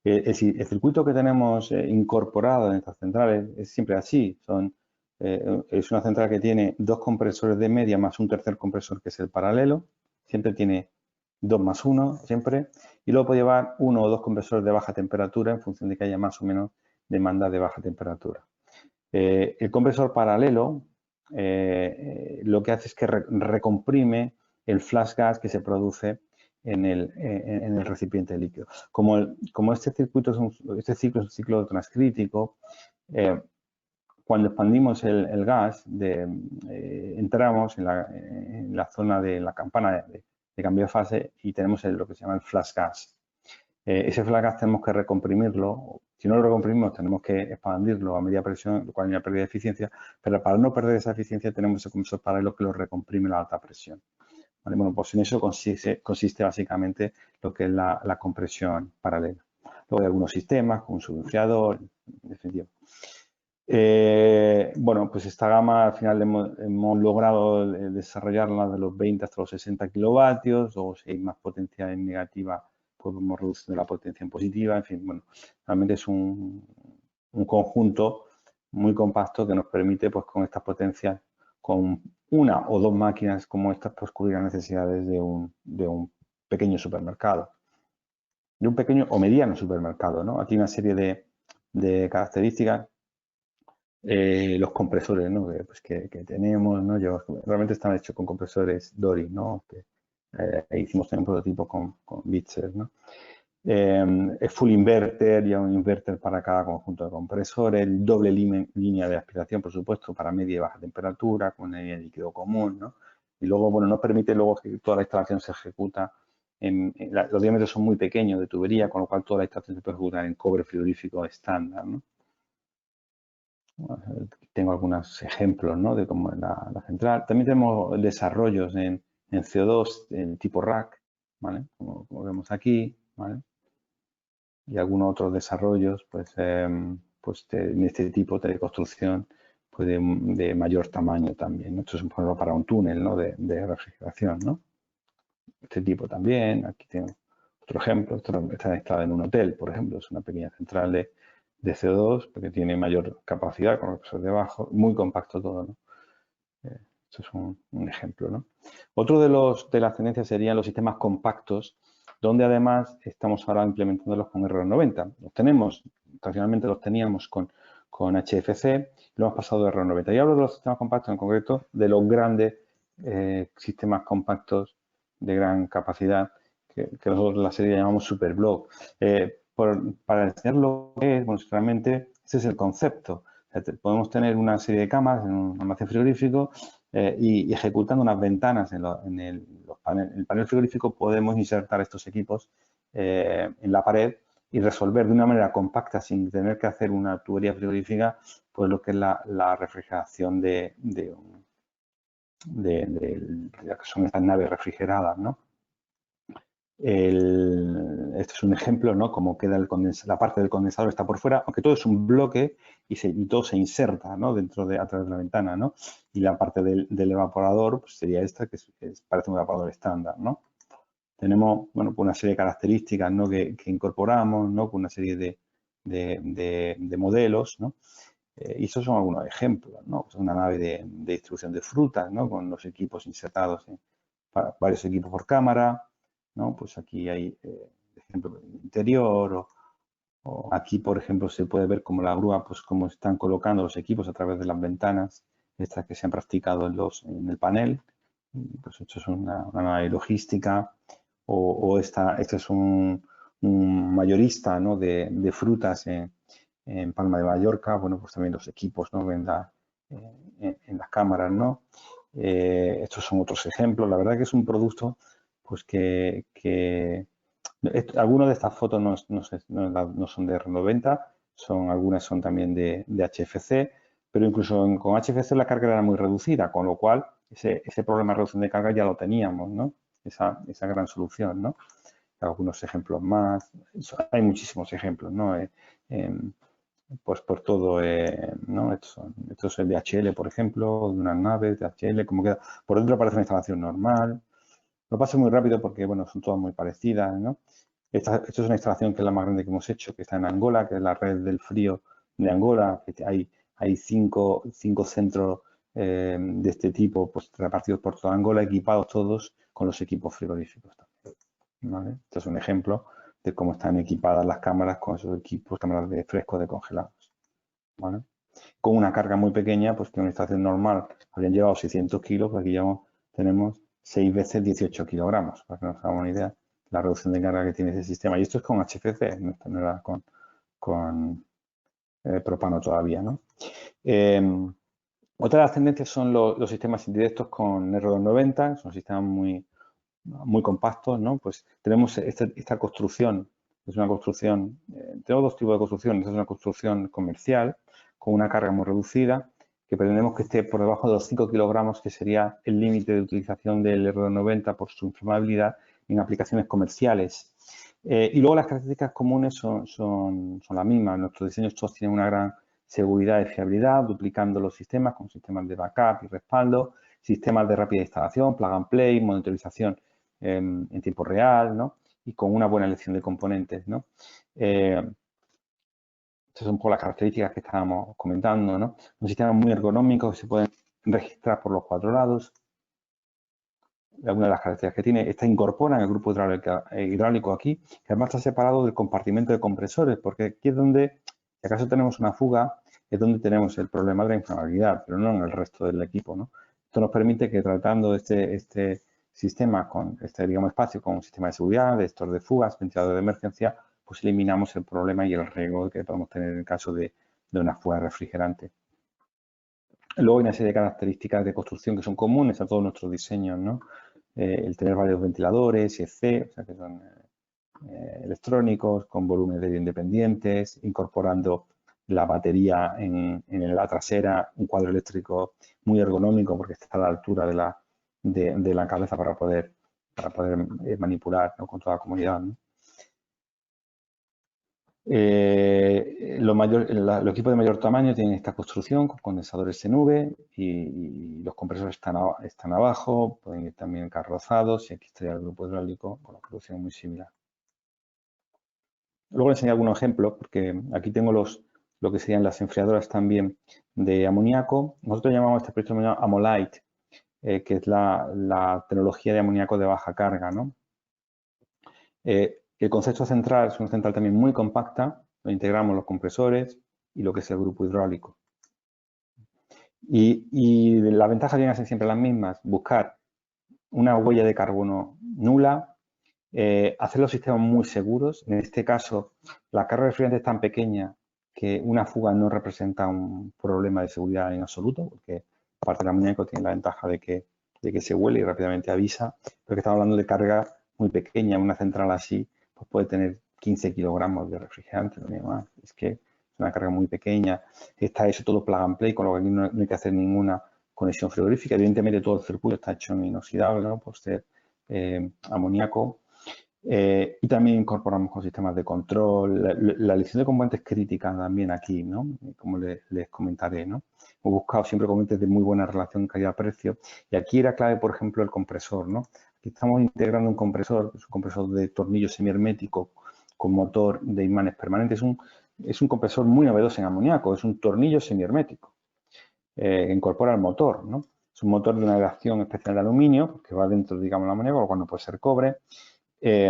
El circuito que tenemos incorporado en estas centrales es siempre así. Es una central que tiene 2 compresores de media más un tercer compresor que es el paralelo. Siempre tiene 2 más 1, siempre. Y luego puede llevar 1 o 2 compresores de baja temperatura en función de que haya más o menos demanda de baja temperatura. El compresor paralelo lo que hace es que recomprime el flash gas que se produce en el recipiente líquido. Como este ciclo es un ciclo transcrítico, cuando expandimos el gas, entramos en la zona de la campana de cambio de fase y tenemos lo que se llama el flash gas. Ese flash gas tenemos que recomprimirlo. Si no lo recomprimimos, tenemos que expandirlo a media presión, lo cual hay una pérdida de eficiencia, pero para no perder esa eficiencia tenemos ese compresor paralelo que lo recomprime a alta presión. ¿Vale? Bueno, pues en eso consiste básicamente lo que es la compresión paralela. Luego hay algunos sistemas, como un subenfriador, en definitiva. Bueno, pues esta gama al final hemos logrado desarrollarla de los 20 hasta los 60 kilovatios, o si hay más potencia en negativa, podemos reducir la potencia en positiva, en fin, bueno, realmente es un conjunto muy compacto que nos permite, pues con estas potencias, con 1 o 2 máquinas como estas, pues cubrir las necesidades de un pequeño supermercado, de un pequeño o mediano supermercado, ¿no? Aquí una serie de características. Los compresores, ¿no? que tenemos, ¿no? Realmente están hechos con compresores Dory, ¿no? Hicimos también un prototipo con Bitzer, ¿no? Es full inverter, ya un inverter para cada conjunto de compresores, el doble línea de aspiración, por supuesto, para media y baja temperatura, con una línea de líquido común, ¿no? Y luego, bueno, nos permite luego que toda la instalación se ejecuta los diámetros son muy pequeños de tubería, con lo cual toda la instalación se puede ejecutar en cobre frigorífico estándar, ¿no? Tengo algunos ejemplos, ¿no? De cómo es la central. También tenemos desarrollos en CO2 en tipo rack, ¿vale? Como vemos aquí, ¿vale? Y algunos otros desarrollos, pues en este tipo de construcción, pues de mayor tamaño también, ¿no? Esto es un ejemplo para un túnel, ¿no? de refrigeración, ¿no? Este tipo también. Aquí tengo otro ejemplo. Está instalado en un hotel, por ejemplo. Es una pequeña central de CO2 porque tiene mayor capacidad con los compresores debajo, muy compacto todo, ¿no? Esto es un ejemplo, ¿no? Otro de las tendencias serían los sistemas compactos, donde además estamos ahora implementándolos con R90. Tradicionalmente los teníamos con HFC, lo hemos pasado de R90. Y hablo de los sistemas compactos en concreto, de los grandes sistemas compactos de gran capacidad, que nosotros en la serie llamamos Superblock. Para enseñar lo que es, bueno, realmente ese es el concepto. O sea, podemos tener una serie de cámaras en un almacén frigorífico y ejecutando unas ventanas en el panel frigorífico podemos insertar estos equipos en la pared y resolver de una manera compacta sin tener que hacer una tubería frigorífica pues lo que es la refrigeración de lo que son estas naves refrigeradas, ¿no? Este es un ejemplo, ¿no? Cómo queda la parte del condensador está por fuera, aunque todo es un bloque y todo se inserta, ¿no? A través de la ventana, ¿no? Y la parte del evaporador pues sería esta, que parece un evaporador estándar, ¿no? Tenemos, bueno, pues una serie de características, ¿no? que incorporamos, ¿no? Con una serie de modelos, ¿no? Y esos son algunos ejemplos, ¿no? Pues una nave de distribución de frutas, ¿no? Con los equipos insertados varios equipos por cámara, ¿no? Pues aquí hay ejemplos del interior O aquí, por ejemplo, se puede ver cómo la grúa, pues cómo están colocando los equipos a través de las ventanas, estas que se han practicado en el panel. Pues esto es una logística. O este es un mayorista, ¿no?, de frutas en Palma de Mallorca. Bueno, pues también los equipos, ¿no?, ven en las cámaras, ¿no? Estos son otros ejemplos. La verdad que es un producto pues que algunas de estas fotos no son de R90, algunas son también de HFC, pero incluso con HFC la carga era muy reducida, con lo cual ese problema de reducción de carga ya lo teníamos, ¿no? Esa gran solución, ¿no? Algunos ejemplos más, hay muchísimos ejemplos, ¿no? Pues por todo, ¿no? Esto es el DHL, por ejemplo, de unas naves, DHL, como queda. Por dentro aparece una instalación normal. Lo paso muy rápido porque, bueno, son todas muy parecidas, ¿no? Esto es una instalación que es la más grande que hemos hecho, que está en Angola, que es la red del frío de Angola. Hay cinco centros de este tipo, pues repartidos por toda Angola, equipados todos con los equipos frigoríficos también, ¿vale? Este es un ejemplo de cómo están equipadas las cámaras con esos equipos, cámaras de fresco, de congelados, ¿vale? Con una carga muy pequeña, pues que en una instalación normal habrían llevado 600 kilos, pues aquí ya tenemos 6 veces 18 kilogramos, para que nos hagamos una idea la reducción de carga que tiene ese sistema. Y esto es con HFC, no era con propano todavía, ¿no? Otra de las tendencias son los sistemas indirectos con R290, son sistemas muy compactos, ¿no? Pues tenemos esta construcción, es una construcción, tenemos dos tipos de construcción. Esta es una construcción comercial con una carga muy reducida, que pretendemos que esté por debajo de los 5 kilogramos, que sería el límite de utilización del R290 por su inflamabilidad en aplicaciones comerciales. Y luego las características comunes son las mismas. Nuestros diseños todos tienen una gran seguridad y fiabilidad, duplicando los sistemas con sistemas de backup y respaldo, sistemas de rápida instalación, plug and play, monitorización en tiempo real, ¿no? Y con una buena elección de componentes, ¿no? Estas son un poco las características que estábamos comentando, ¿no? Un sistema muy ergonómico que se pueden registrar por los 4 lados. Algunas de las características que tiene, incorporan el grupo hidráulico aquí, que además está separado del compartimento de compresores, porque aquí es donde, si acaso tenemos una fuga, es donde tenemos el problema de la inflamabilidad, pero no en el resto del equipo, ¿no? Esto nos permite que tratando este sistema con digamos, espacio con un sistema de seguridad, de gestor de fugas, ventilador de emergencia, pues eliminamos el problema y el riesgo que podemos tener en el caso de una fuga refrigerante. Luego hay una serie de características de construcción que son comunes a todos nuestros diseños, ¿no? El tener varios ventiladores, IEC, o sea que son electrónicos, con volúmenes de independientes, incorporando la batería en la trasera, un cuadro eléctrico muy ergonómico porque está a la altura de la cabeza para poder manipular, ¿no?, con toda la comodidad, ¿no? Los equipos de mayor tamaño tienen esta construcción con condensadores en V y los compresores están abajo, pueden ir también encarrozados, y aquí estaría el grupo hidráulico con la producción muy similar. Luego les enseño algunos ejemplos, porque aquí tengo lo que serían las enfriadoras también de amoníaco. Nosotros llamamos este proyecto Amolite, que es la tecnología de amoníaco de baja carga, ¿no? El concepto central es una central también muy compacta, donde integramos los compresores y lo que es el grupo hidráulico. Y las ventajas vienen a ser siempre las mismas: buscar una huella de carbono nula, hacer los sistemas muy seguros. En este caso, la carga de refrigerante es tan pequeña que una fuga no representa un problema de seguridad en absoluto, porque aparte del amoníaco tiene la ventaja de que se huele y rápidamente avisa, pero que estamos hablando de carga muy pequeña. Una central así pues puede tener 15 kilogramos de refrigerante, no más. Es que es una carga muy pequeña. Está hecho todo plug and play, con lo que aquí no hay que hacer ninguna conexión frigorífica. Evidentemente todo el circuito está hecho en inoxidable, ¿no?, por ser amoníaco. Y también incorporamos con sistemas de control. La elección de componentes crítica también aquí, ¿no?, como les comentaré, ¿no? Hemos buscado siempre componentes de muy buena relación calidad-precio. Y aquí era clave, por ejemplo, el compresor, ¿no? Aquí estamos integrando un compresor, es un compresor de tornillo semihermético con motor de imanes permanentes. Es un compresor muy novedoso en amoníaco, es un tornillo semihermético. Incorpora el motor, ¿no? Es un motor de una aleación especial de aluminio que va dentro, digamos, del amoníaco, lo cual no puede ser cobre. Y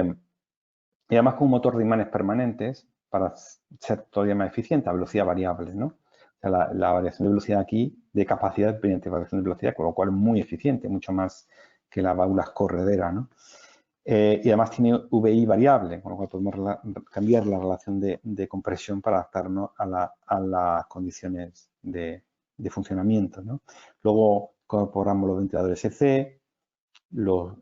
además con un motor de imanes permanentes para ser todavía más eficiente a velocidad variable, ¿no? O sea, la variación de velocidad aquí, de capacidad dependiente de variación de velocidad, con lo cual es muy eficiente, mucho más que las válvulas correderas, ¿no? Y además tiene VI variable, con lo cual podemos cambiar la relación de compresión para adaptarnos a las condiciones de funcionamiento, ¿no? Luego incorporamos los ventiladores EC, los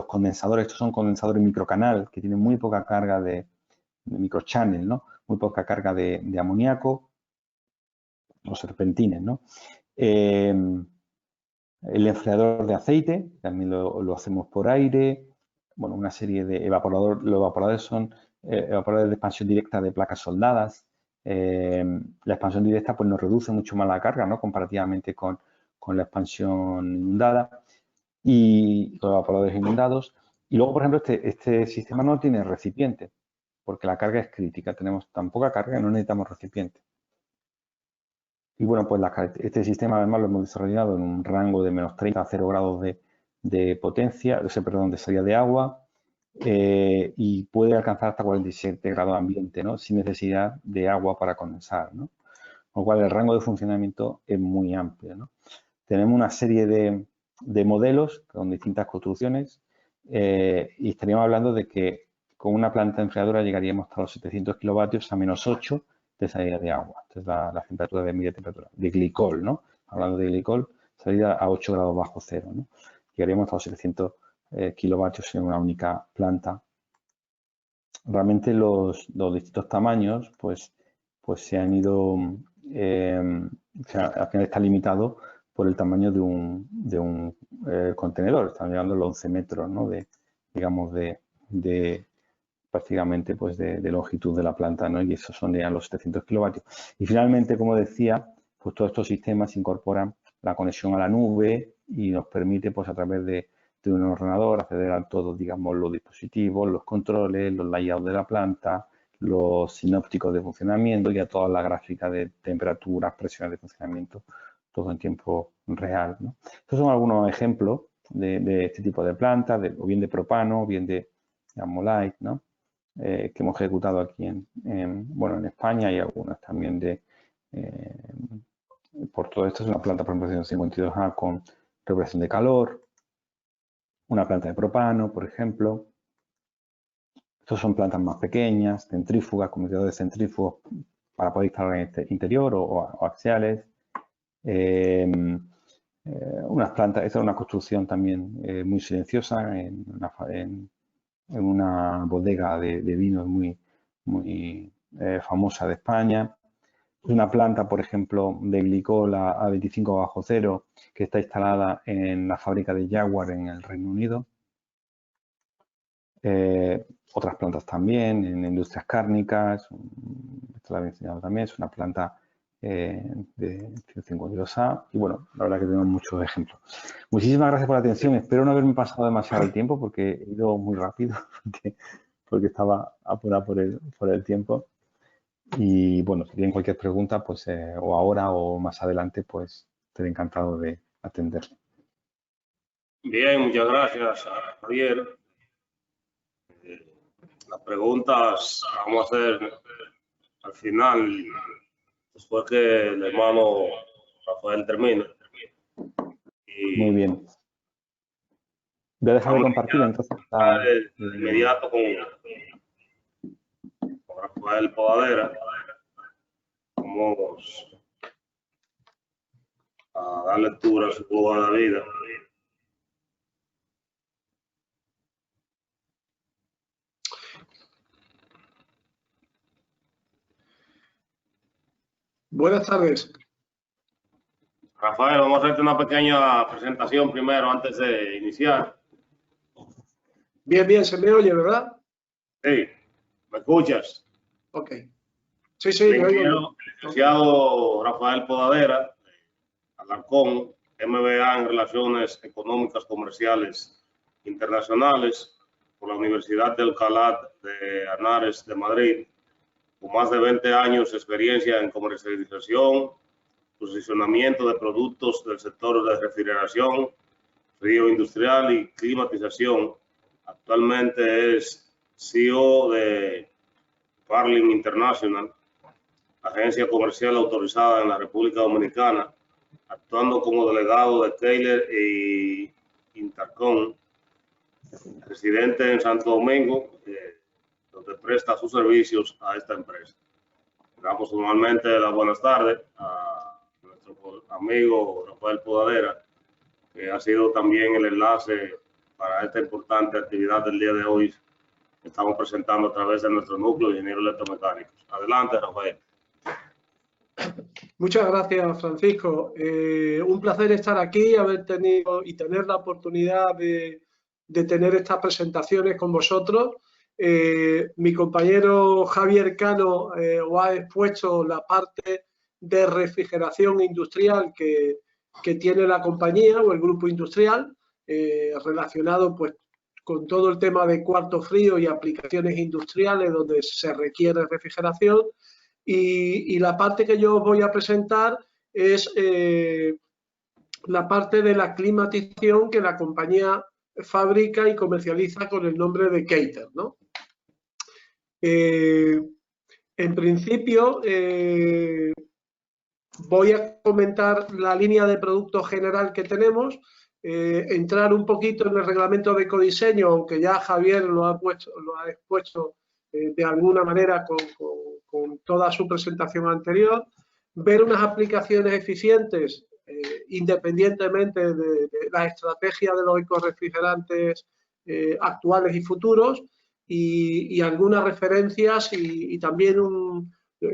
condensadores. Estos son condensadores microcanal que tienen muy poca carga de microchannel, ¿no? Muy poca carga de amoníaco, los serpentines, ¿no? El enfriador de aceite, también lo hacemos por aire. Bueno, una serie de evaporadores. Los evaporadores son evaporadores de expansión directa de placas soldadas. La expansión directa pues nos reduce mucho más la carga, ¿no? Comparativamente con la expansión inundada y los evaporadores inundados. Y luego, por ejemplo, este sistema no tiene recipiente, porque la carga es crítica. Tenemos tan poca carga que no necesitamos recipiente. Y bueno, pues este sistema además lo hemos desarrollado en un rango de menos 30 a 0 grados de potencia, de salida de agua, y puede alcanzar hasta 47 grados de ambiente, ¿no? Sin necesidad de agua para condensar, ¿no? Con lo cual el rango de funcionamiento es muy amplio, ¿no? Tenemos una serie de modelos con distintas construcciones y estaríamos hablando de que con una planta enfriadora llegaríamos hasta los 700 kilovatios a menos 8 de salida de agua. Esta es la temperatura de media temperatura, de glicol, ¿no? Hablando de glicol, salida a 8 grados bajo cero, ¿no? Llegaríamos a los 700 kilovatios en una única planta. Realmente los distintos tamaños, pues se han ido, al final está limitado por el tamaño de un contenedor. Están llegando a los 11 metros, ¿no? Digamos, prácticamente pues de longitud de la planta, ¿no? Y esos son ya los 700 kilovatios. Y finalmente, como decía, pues todos estos sistemas incorporan la conexión a la nube y nos permite, pues a través de un ordenador acceder a todos, digamos, los dispositivos, los controles, los layouts de la planta, los sinópticos de funcionamiento y a toda la gráfica de temperaturas, presiones de funcionamiento, todo en tiempo real, ¿no? Estos son algunos ejemplos de este tipo de plantas, o bien de propano, o bien de light, ¿no? Que hemos ejecutado aquí en España y algunas también por todo esto. Es una planta, por ejemplo, 152A con regulación de calor, una planta de propano, por ejemplo. Estos son plantas más pequeñas, centrífugas, convertidores centrífugos para poder instalar en este interior o axiales. Unas plantas, esta es una construcción también muy silenciosa en una bodega de vinos muy famosa de España. Es una planta, por ejemplo, de glicol a 25 bajo cero que está instalada en la fábrica de Jaguar en el Reino Unido. Otras plantas también en industrias cárnicas. Esta la había enseñado también, es una planta de 152A. Y bueno, la verdad que tenemos muchos ejemplos. Muchísimas gracias por la atención. Espero no haberme pasado demasiado el tiempo porque he ido muy rápido, porque estaba apurado por el tiempo. Y bueno, si tienen cualquier pregunta, pues o ahora o más adelante, pues estaré encantado de atenderle. Bien, muchas gracias, Javier. Las preguntas vamos a hacer al final, después que el hermano Rafael termine. Muy bien. Voy a dejar de compartir entonces. De inmediato con Rafael Podadera. Vamos a dar lectura a su hoja de vida. Buenas tardes. Rafael, vamos a hacerte una pequeña presentación primero antes de iniciar. Bien, se me oye, ¿verdad? Sí, ¿me escuchas? Ok. Sí, me oigo. El licenciado Rafael Podadera, Alarcón, MBA en Relaciones Económicas Comerciales Internacionales por la Universidad de Alcalá de Henares de Madrid, con más de 20 años de experiencia en comercialización, posicionamiento de productos del sector de refrigeración, frío industrial y climatización. Actualmente es CEO de Farling International, agencia comercial autorizada en la República Dominicana, actuando como delegado de Keiler y Intercom, residente en Santo Domingo, donde presta sus servicios a esta empresa. Damos formalmente las buenas tardes a nuestro amigo Rafael Podadera, que ha sido también el enlace para esta importante actividad del día de hoy que estamos presentando a través de nuestro núcleo de ingenieros electromecánicos. Adelante, Rafael. Muchas gracias, Francisco. Un placer estar aquí, haber tenido y tener la oportunidad de tener estas presentaciones con vosotros. Mi compañero Javier Cano os ha expuesto la parte de refrigeración industrial que tiene la compañía o el grupo industrial, relacionado pues con todo el tema de cuarto frío y aplicaciones industriales donde se requiere refrigeración. Y la parte que yo os voy a presentar es la parte de la climatización que la compañía fabrica y comercializa con el nombre de Keiler, ¿no? En principio, voy a comentar la línea de producto general que tenemos, entrar un poquito en el reglamento de ecodiseño, aunque ya Javier lo ha expuesto de alguna manera con toda su presentación anterior, ver unas aplicaciones eficientes independientemente de la estrategia de los ecorefrigerantes actuales y futuros y algunas referencias y también,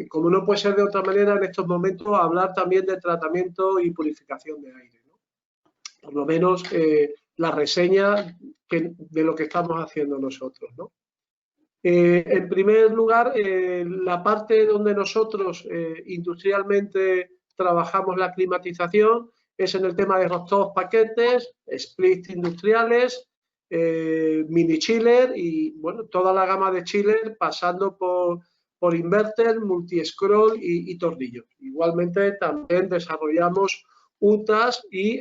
como no puede ser de otra manera en estos momentos, hablar también de tratamiento y purificación de aire, ¿no? Por lo menos la reseña de lo que estamos haciendo nosotros, ¿no? En primer lugar, la parte donde nosotros industrialmente trabajamos la climatización es en el tema de rooftops, paquetes, splits industriales, mini chiller y bueno, toda la gama de chiller pasando por inverter, multi-scroll y tornillos. Igualmente también desarrollamos UTAs y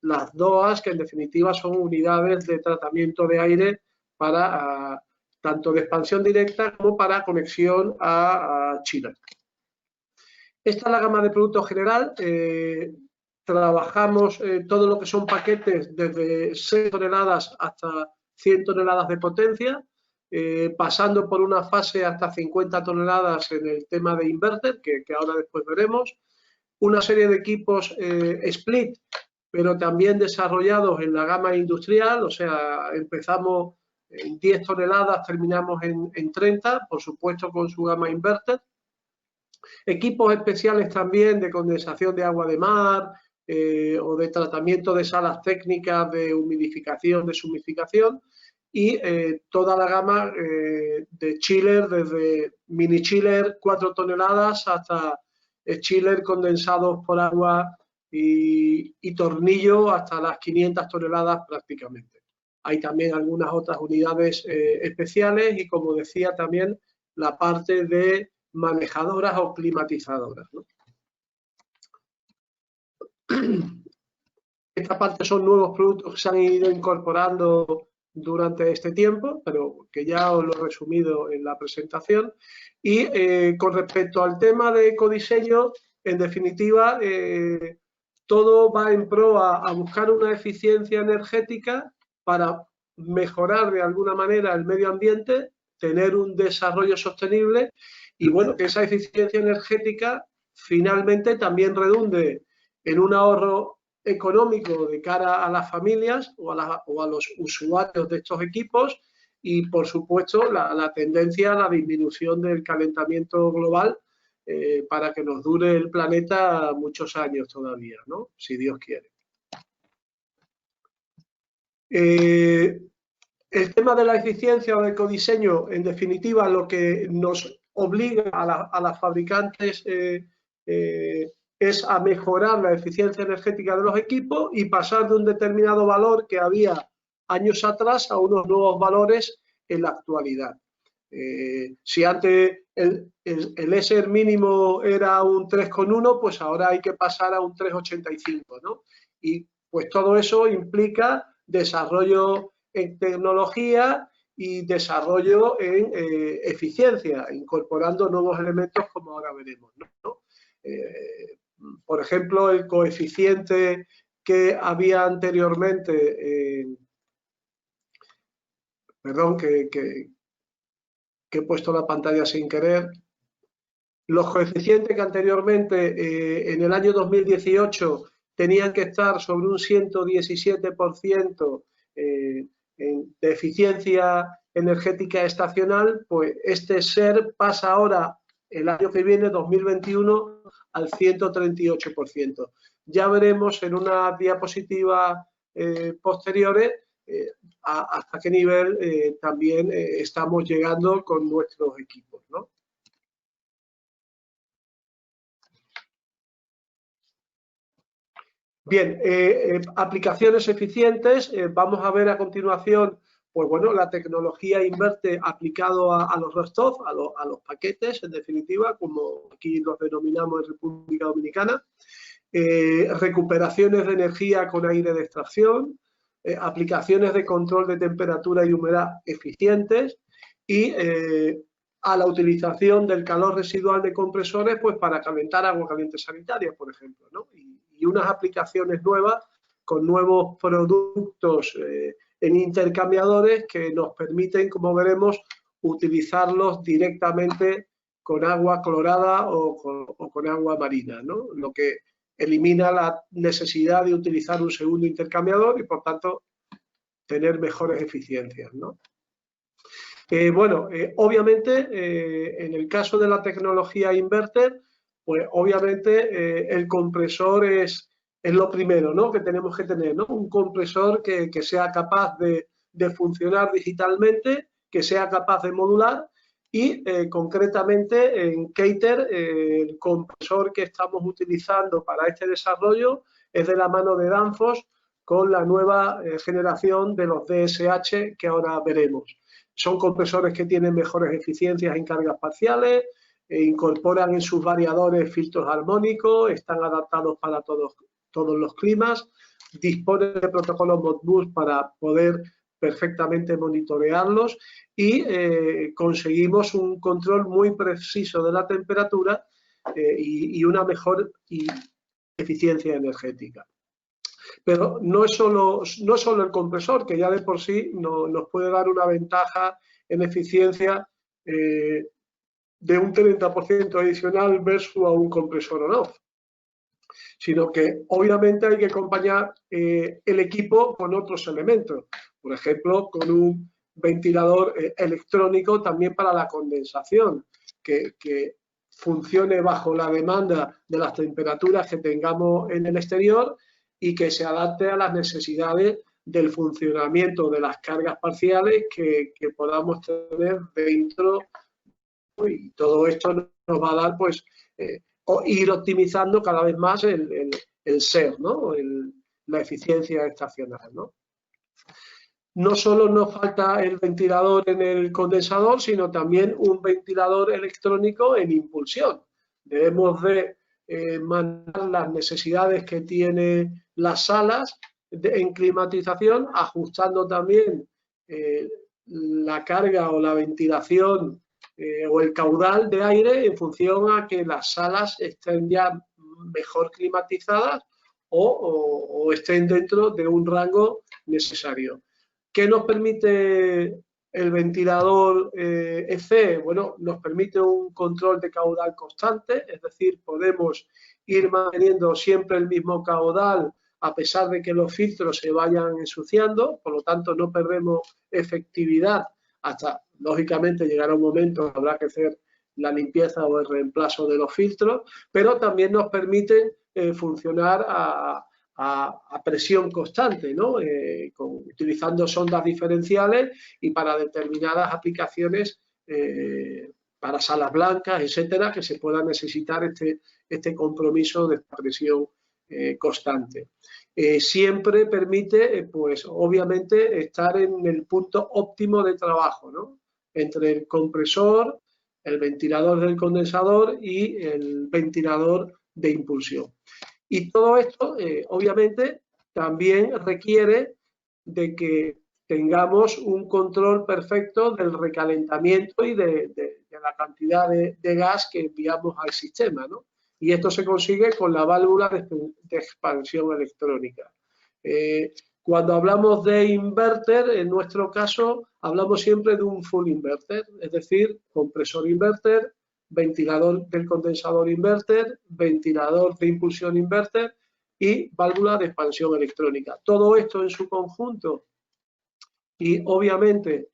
las DOAs, que en definitiva son unidades de tratamiento de aire para tanto de expansión directa como para conexión a chiller. Esta es la gama de producto general. Trabajamos todo lo que son paquetes desde 6 toneladas hasta 100 toneladas de potencia, pasando por una fase hasta 50 toneladas en el tema de inverter, que ahora después veremos. Una serie de equipos split, pero también desarrollados en la gama industrial, o sea, empezamos en 10 toneladas, terminamos en 30, por supuesto con su gama inverter. Equipos especiales también de condensación de agua de mar o de tratamiento de salas técnicas de humidificación, deshumidificación y toda la gama de chiller, desde mini chiller 4 toneladas hasta chiller condensados por agua y tornillo hasta las 500 toneladas prácticamente. Hay también algunas otras unidades especiales y, como decía, también la parte de manejadoras o climatizadoras, ¿no? Esta parte son nuevos productos que se han ido incorporando durante este tiempo, pero que ya os lo he resumido en la presentación. Y con respecto al tema de ecodiseño, en definitiva, todo va en pro a buscar una eficiencia energética para mejorar de alguna manera el medio ambiente, tener un desarrollo sostenible y, bueno, que esa eficiencia energética finalmente también redunde en un ahorro económico de cara a las familias o a los usuarios de estos equipos y, por supuesto, la tendencia a la disminución del calentamiento global para que nos dure el planeta muchos años todavía, ¿no? Si Dios quiere. El tema de la eficiencia o del ecodiseño, en definitiva, lo que nos obliga a las fabricantes es a mejorar la eficiencia energética de los equipos y pasar de un determinado valor que había años atrás a unos nuevos valores en la actualidad. Si antes el ESER mínimo era un 3,1, pues ahora hay que pasar a un 3,85, ¿no? Y pues todo eso implica desarrollo en tecnología y desarrollo en eficiencia, incorporando nuevos elementos como ahora veremos, ¿no? Por ejemplo, el coeficiente que había anteriormente, perdón, que he puesto la pantalla sin querer. Los coeficientes que anteriormente, en el año 2018, tenían que estar sobre un 117% de eficiencia energética estacional, pues este SER pasa ahora, el año que viene, 2021, al 138%. Ya veremos en una diapositiva posteriores hasta qué nivel también estamos llegando con nuestros equipos, ¿no? Bien, aplicaciones eficientes. Vamos a ver a continuación, pues bueno, la tecnología inverte aplicado a los ROSTOV, a los paquetes, en definitiva, como aquí los denominamos en República Dominicana. Recuperaciones de energía con aire de extracción, aplicaciones de control de temperatura y humedad eficientes y a la utilización del calor residual de compresores, pues para calentar agua caliente sanitaria, por ejemplo, ¿no? Y unas aplicaciones nuevas con nuevos productos en intercambiadores que nos permiten, como veremos, utilizarlos directamente con agua clorada o con agua marina, ¿no? Lo que elimina la necesidad de utilizar un segundo intercambiador y, por tanto, tener mejores eficiencias, ¿no? Bueno, obviamente, en el caso de la tecnología inverter, pues obviamente el compresor es lo primero, ¿no?, que tenemos que tener, ¿no? Un compresor que sea capaz de funcionar digitalmente, que sea capaz de modular y concretamente en Keiter el compresor que estamos utilizando para este desarrollo es de la mano de Danfoss con la nueva generación de los DSH que ahora veremos. Son compresores que tienen mejores eficiencias en cargas parciales, incorporan en sus variadores filtros armónicos, están adaptados para todos los climas, disponen de protocolos Modbus para poder perfectamente monitorearlos y conseguimos un control muy preciso de la temperatura y una mejor eficiencia energética. Pero no es solo el compresor, que ya de por sí nos puede dar una ventaja en eficiencia de un 30% adicional versus a un compresor on-off, sino que obviamente hay que acompañar el equipo con otros elementos, por ejemplo, con un ventilador electrónico también para la condensación, que funcione bajo la demanda de las temperaturas que tengamos en el exterior y que se adapte a las necesidades del funcionamiento de las cargas parciales que podamos tener dentro, y todo esto nos va a dar, pues, ir optimizando cada vez más el SER, ¿no?, la eficiencia estacional, ¿no? No solo nos falta el ventilador en el condensador, sino también un ventilador electrónico en impulsión. Debemos de mandar las necesidades que tienen las salas en climatización, ajustando también la carga o la ventilación o el caudal de aire en función a que las salas estén ya mejor climatizadas o estén dentro de un rango necesario. ¿Qué nos permite el ventilador EC? Bueno, nos permite un control de caudal constante, es decir, podemos ir manteniendo siempre el mismo caudal a pesar de que los filtros se vayan ensuciando, por lo tanto no perdemos efectividad hasta, lógicamente, llegará un momento que habrá que hacer la limpieza o el reemplazo de los filtros, pero también nos permite funcionar a presión constante, ¿no? Utilizando sondas diferenciales y para determinadas aplicaciones, para salas blancas, etcétera, que se pueda necesitar este compromiso de presión constante. Siempre permite, pues obviamente, estar en el punto óptimo de trabajo, ¿no?, entre el compresor, el ventilador del condensador y el ventilador de impulsión. Y todo esto, obviamente, también requiere de que tengamos un control perfecto del recalentamiento y de la cantidad de gas que enviamos al sistema, ¿no? Y esto se consigue con la válvula de expansión electrónica. Cuando hablamos de inverter, en nuestro caso, hablamos siempre de un full inverter, es decir, compresor inverter, ventilador del condensador inverter, ventilador de impulsión inverter y válvula de expansión electrónica. Todo esto en su conjunto y obviamente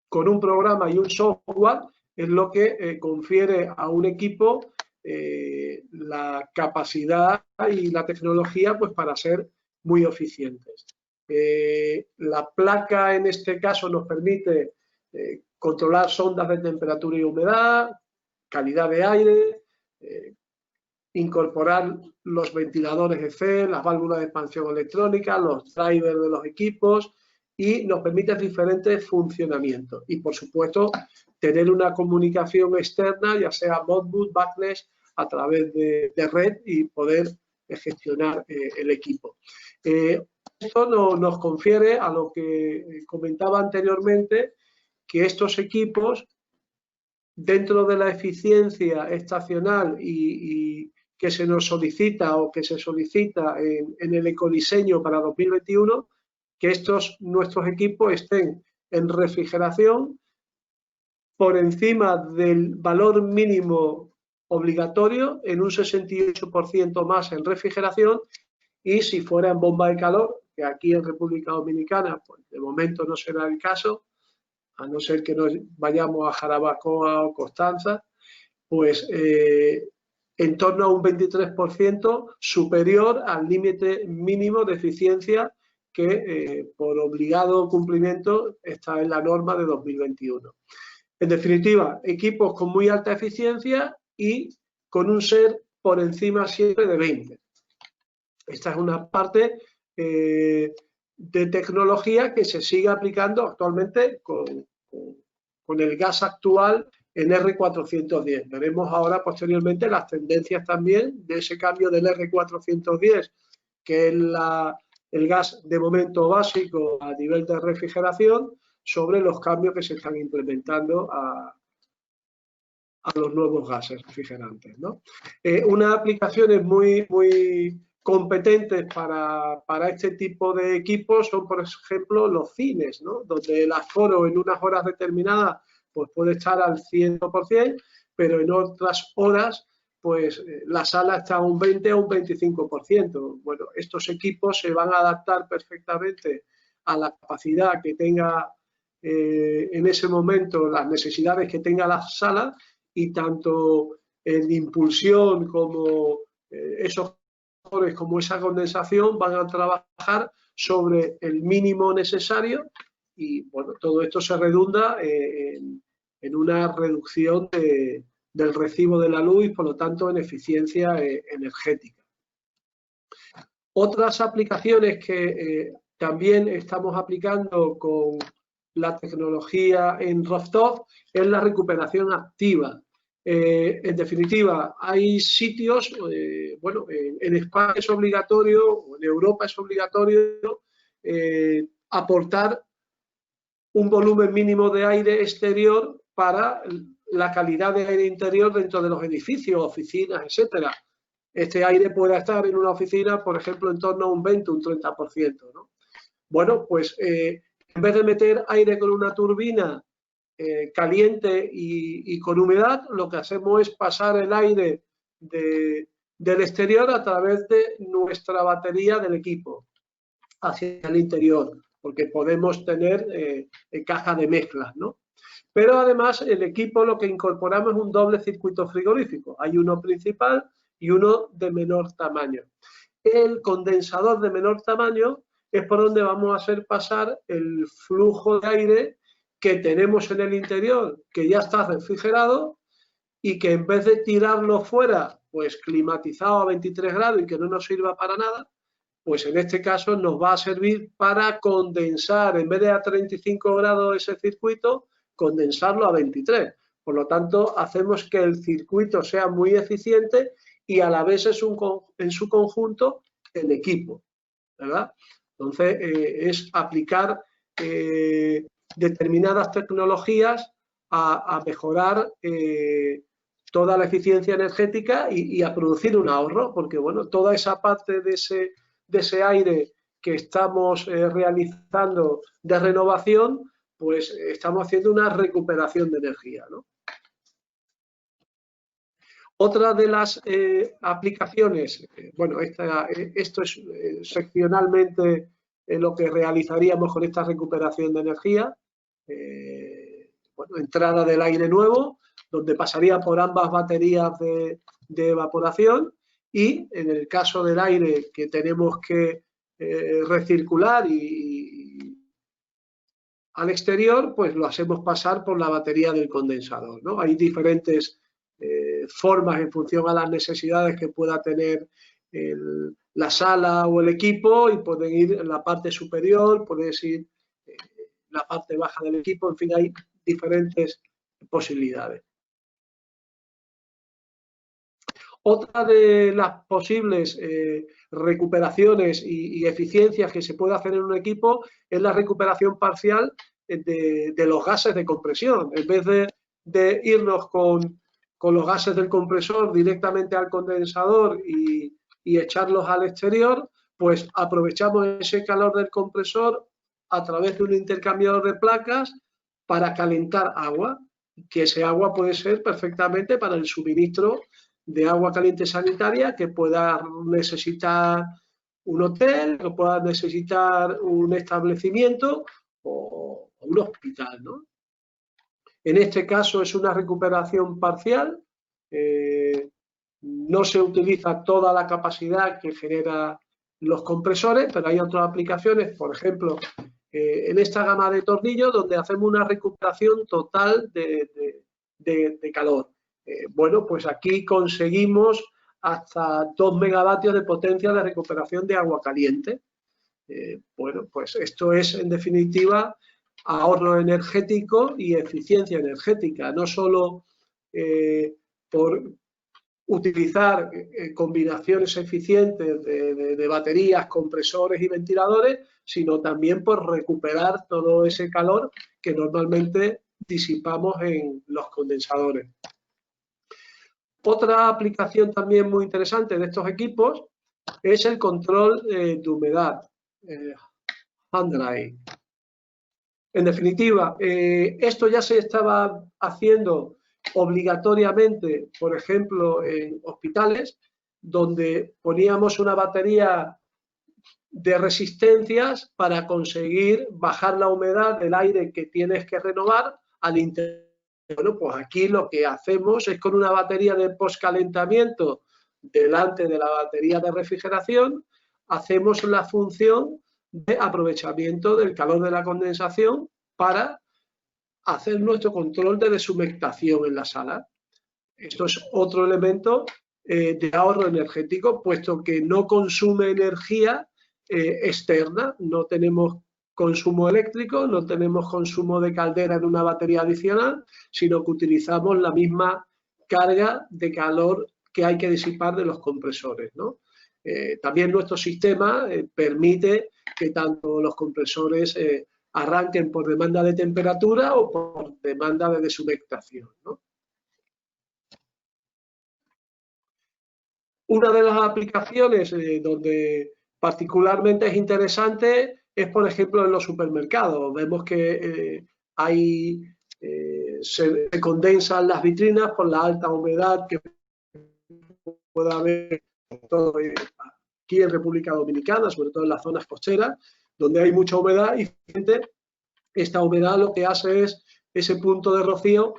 con un programa y un software es lo que confiere a un equipo la capacidad y la tecnología pues para ser muy eficientes. La placa en este caso nos permite controlar sondas de temperatura y humedad, calidad de aire, incorporar los ventiladores EC, las válvulas de expansión electrónica, los drivers de los equipos y nos permite diferentes funcionamientos. Y por supuesto, tener una comunicación externa, ya sea Modbus, Backless, a través de red y poder gestionar el equipo. Esto nos confiere a lo que comentaba anteriormente, que estos equipos, dentro de la eficiencia estacional y que se nos solicita o que se solicita en el ecodiseño para 2021, que nuestros equipos estén en refrigeración por encima del valor mínimo obligatorio, en un 68% más en refrigeración, y si fuera en bomba de calor, que aquí en República Dominicana, pues de momento no será el caso, a no ser que nos vayamos a Jarabacoa o Constanza, pues en torno a un 23% superior al límite mínimo de eficiencia que por obligado cumplimiento está en la norma de 2021. En definitiva, equipos con muy alta eficiencia y con un SER por encima siempre de 20. Esta es una parte de tecnología que se sigue aplicando actualmente con el gas actual en R410. Veremos ahora posteriormente las tendencias también de ese cambio del R410, que es el gas de momento básico a nivel de refrigeración, sobre los cambios que se están implementando a los nuevos gases refrigerantes, ¿no? Unas aplicaciones muy competentes para este tipo de equipos son, por ejemplo, los cines, ¿no? Donde el aforo en unas horas determinadas pues puede estar al 100%, pero en otras horas pues la sala está a un 20 o un 25%. Bueno, estos equipos se van a adaptar perfectamente a la capacidad que tenga en ese momento, las necesidades que tenga la sala, y tanto en impulsión como esos como esa condensación van a trabajar sobre el mínimo necesario y bueno, todo esto se redunda en una reducción del recibo de la luz y por lo tanto en eficiencia energética. Otras aplicaciones que también estamos aplicando con la tecnología en Rostov es la recuperación activa. En definitiva, hay sitios, bueno, en España es obligatorio, en Europa es obligatorio aportar un volumen mínimo de aire exterior para la calidad de aire interior dentro de los edificios, oficinas, etcétera. Este aire puede estar en una oficina, por ejemplo, en torno a un 20, un 30%, ¿no? Bueno, pues en vez de meter aire con una turbina caliente y con humedad, lo que hacemos es pasar el aire del exterior a través de nuestra batería del equipo hacia el interior, porque podemos tener caja de mezclas, ¿no? Pero además el equipo lo que incorporamos es un doble circuito frigorífico. Hay uno principal y uno de menor tamaño. El condensador de menor tamaño es por donde vamos a hacer pasar el flujo de aire que tenemos en el interior, que ya está refrigerado y que en vez de tirarlo fuera, pues climatizado a 23 grados y que no nos sirva para nada, pues en este caso nos va a servir para condensar, en vez de a 35 grados ese circuito, condensarlo a 23. Por lo tanto, hacemos que el circuito sea muy eficiente y a la vez es en su conjunto el equipo, ¿verdad? Entonces, es aplicar determinadas tecnologías a mejorar toda la eficiencia energética y a producir un ahorro, porque bueno, toda esa parte de ese aire que estamos realizando de renovación, pues estamos haciendo una recuperación de energía, ¿no? Otra de las aplicaciones, bueno, esto es seccionalmente lo que realizaríamos con esta recuperación de energía. Bueno, entrada del aire nuevo, donde pasaría por ambas baterías de evaporación, y en el caso del aire que tenemos que recircular y al exterior, pues lo hacemos pasar por la batería del condensador, ¿no? Hay diferentes formas en función a las necesidades que pueda tener la sala o el equipo, y pueden ir en la parte superior, puedes ir en la parte baja del equipo, en fin, hay diferentes posibilidades. Otra de las posibles recuperaciones y eficiencias que se puede hacer en un equipo es la recuperación parcial de los gases de compresión. En vez de irnos con los gases del compresor directamente al condensador y echarlos al exterior, pues aprovechamos ese calor del compresor a través de un intercambiador de placas para calentar agua, que ese agua puede ser perfectamente para el suministro de agua caliente sanitaria que pueda necesitar un hotel, que pueda necesitar un establecimiento o un hospital, ¿no? En este caso es una recuperación parcial, no se utiliza toda la capacidad que genera los compresores, pero hay otras aplicaciones, por ejemplo, en esta gama de tornillos, donde hacemos una recuperación total de calor. Bueno, pues aquí conseguimos hasta 2 megavatios de potencia de recuperación de agua caliente. Bueno, pues esto es, en definitiva, ahorro energético y eficiencia energética, no solo por utilizar combinaciones eficientes de baterías, compresores y ventiladores, sino también por recuperar todo ese calor que normalmente disipamos en los condensadores. Otra aplicación también muy interesante de estos equipos es el control de humedad, hand dry. En definitiva, esto ya se estaba haciendo obligatoriamente, por ejemplo, en hospitales, donde poníamos una batería de resistencias para conseguir bajar la humedad del aire que tienes que renovar al interior. Bueno, pues aquí lo que hacemos es, con una batería de postcalentamiento delante de la batería de refrigeración, hacemos la función de aprovechamiento del calor de la condensación para hacer nuestro control de deshumectación en la sala. Esto es otro elemento de ahorro energético, puesto que no consume energía externa, no tenemos consumo eléctrico, no tenemos consumo de caldera en una batería adicional, sino que utilizamos la misma carga de calor que hay que disipar de los compresores, ¿no? También nuestro sistema permite que tanto los compresores arranquen por demanda de temperatura o por demanda de deshumectación, ¿no? Una de las aplicaciones donde particularmente es interesante es, por ejemplo, en los supermercados. Vemos que se condensan las vitrinas por la alta humedad que puede haber aquí en República Dominicana, sobre todo en las zonas costeras, donde hay mucha humedad, y esta humedad lo que hace es ese punto de rocío,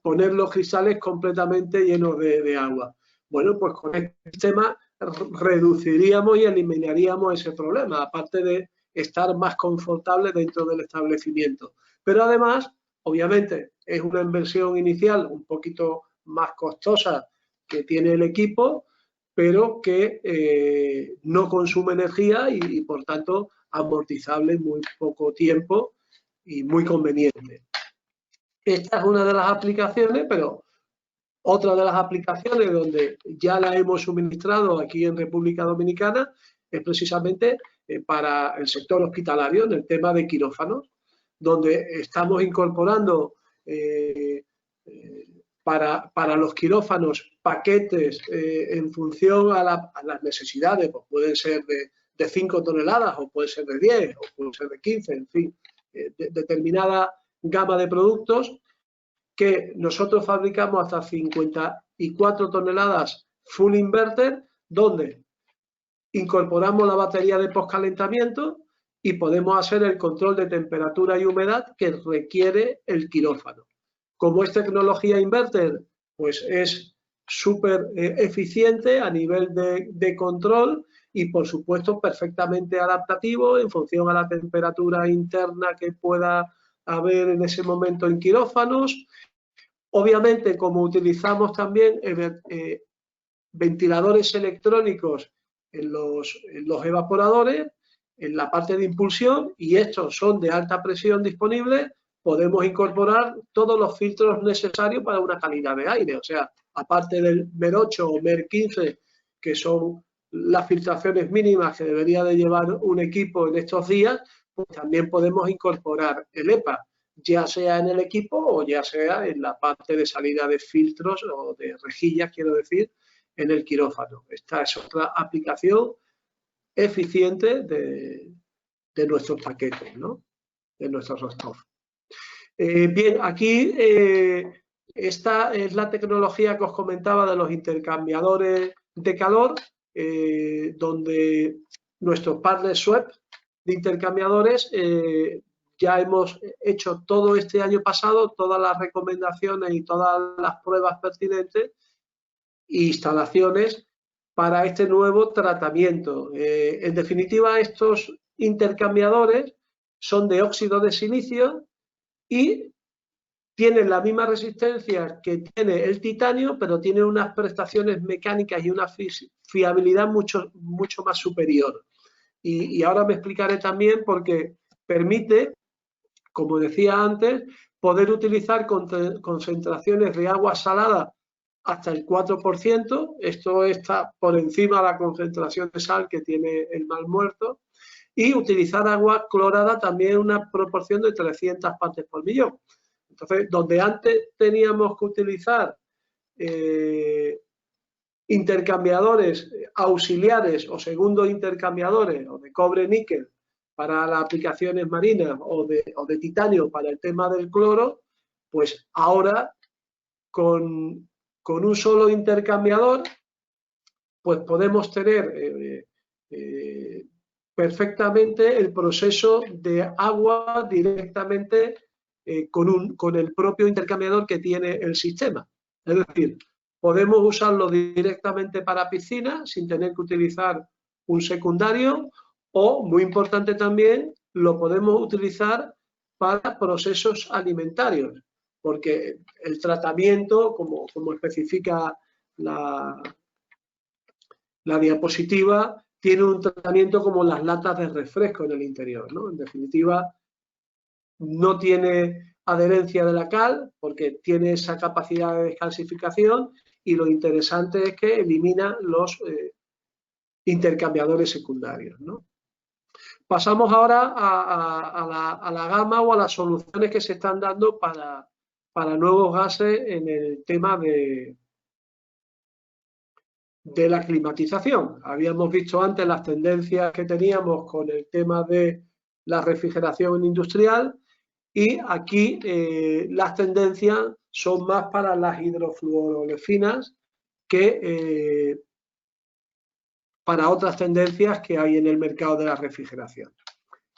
poner los cristales completamente llenos de agua. Bueno, pues con este sistema reduciríamos y eliminaríamos ese problema, aparte de estar más confortable dentro del establecimiento. Pero además, obviamente, es una inversión inicial un poquito más costosa que tiene el equipo, pero que no consume energía y por tanto, amortizable en muy poco tiempo y muy conveniente. Esta es una de las aplicaciones, pero otra de las aplicaciones donde ya la hemos suministrado aquí en República Dominicana es precisamente para el sector hospitalario en el tema de quirófanos, donde estamos incorporando para los quirófanos paquetes en función a las necesidades, pues pueden ser de 5 toneladas o puede ser de 10 o puede ser de 15, en fin, determinada gama de productos que nosotros fabricamos hasta 54 toneladas full inverter, donde incorporamos la batería de postcalentamiento y podemos hacer el control de temperatura y humedad que requiere el quirófano. Como es tecnología inverter, pues es súper eficiente a nivel de control y, por supuesto, perfectamente adaptativo en función a la temperatura interna que pueda haber en ese momento en quirófanos. Obviamente, como utilizamos también ventiladores electrónicos en los evaporadores, en la parte de impulsión, y estos son de alta presión disponibles, podemos incorporar todos los filtros necesarios para una calidad de aire. O sea, aparte del MER 8 o MER 15, que son las filtraciones mínimas que debería de llevar un equipo en estos días, pues también podemos incorporar el EPA, ya sea en el equipo o ya sea en la parte de salida de filtros o de rejillas, quiero decir, en el quirófano. Esta es otra aplicación eficiente de nuestros paquetes, ¿no? De nuestros rostov. Bien, aquí esta es la tecnología que os comentaba de los intercambiadores de calor, donde nuestros partners web de intercambiadores ya hemos hecho todo este año pasado, todas las recomendaciones y todas las pruebas pertinentes e instalaciones para este nuevo tratamiento. En definitiva, estos intercambiadores son de óxido de silicio y tienen la misma resistencia que tiene el titanio, pero tienen unas prestaciones mecánicas y una fiabilidad mucho más superior. Y ahora me explicaré también porque permite, como decía antes, poder utilizar concentraciones de agua salada hasta el 4%. Esto está por encima de la concentración de sal que tiene el mar muerto. Y utilizar agua clorada también en una proporción de 300 partes por millón. Entonces, donde antes teníamos que utilizar intercambiadores auxiliares o segundos intercambiadores o de cobre-níquel para las aplicaciones marinas o de titanio para el tema del cloro, pues ahora con un solo intercambiador pues podemos tener perfectamente el proceso de agua directamente con el propio intercambiador que tiene el sistema. Es decir, podemos usarlo directamente para piscinas sin tener que utilizar un secundario o, muy importante también, lo podemos utilizar para procesos alimentarios, porque el tratamiento, como especifica la diapositiva, tiene un tratamiento como las latas de refresco en el interior, ¿no? En definitiva, no tiene adherencia de la cal porque tiene esa capacidad de descalcificación y lo interesante es que elimina los intercambiadores secundarios, ¿no? Pasamos ahora a la gama o a las soluciones que se están dando para nuevos gases en el tema de la climatización. Habíamos visto antes las tendencias que teníamos con el tema de la refrigeración industrial y aquí las tendencias son más para las hidrofluorolefinas que para otras tendencias que hay en el mercado de la refrigeración.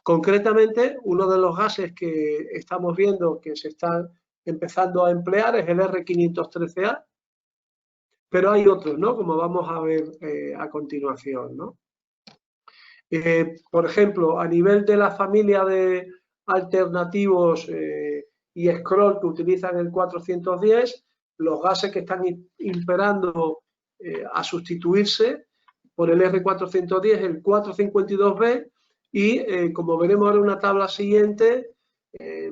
Concretamente, uno de los gases que estamos viendo que se están empezando a emplear es el R513A, pero hay otros, ¿no? Como vamos a ver a continuación, ¿no? Por ejemplo, a nivel de la familia de alternativos y scroll que utilizan el 410, los gases que están imperando a sustituirse por el R410, el 452B y, como veremos ahora en una tabla siguiente,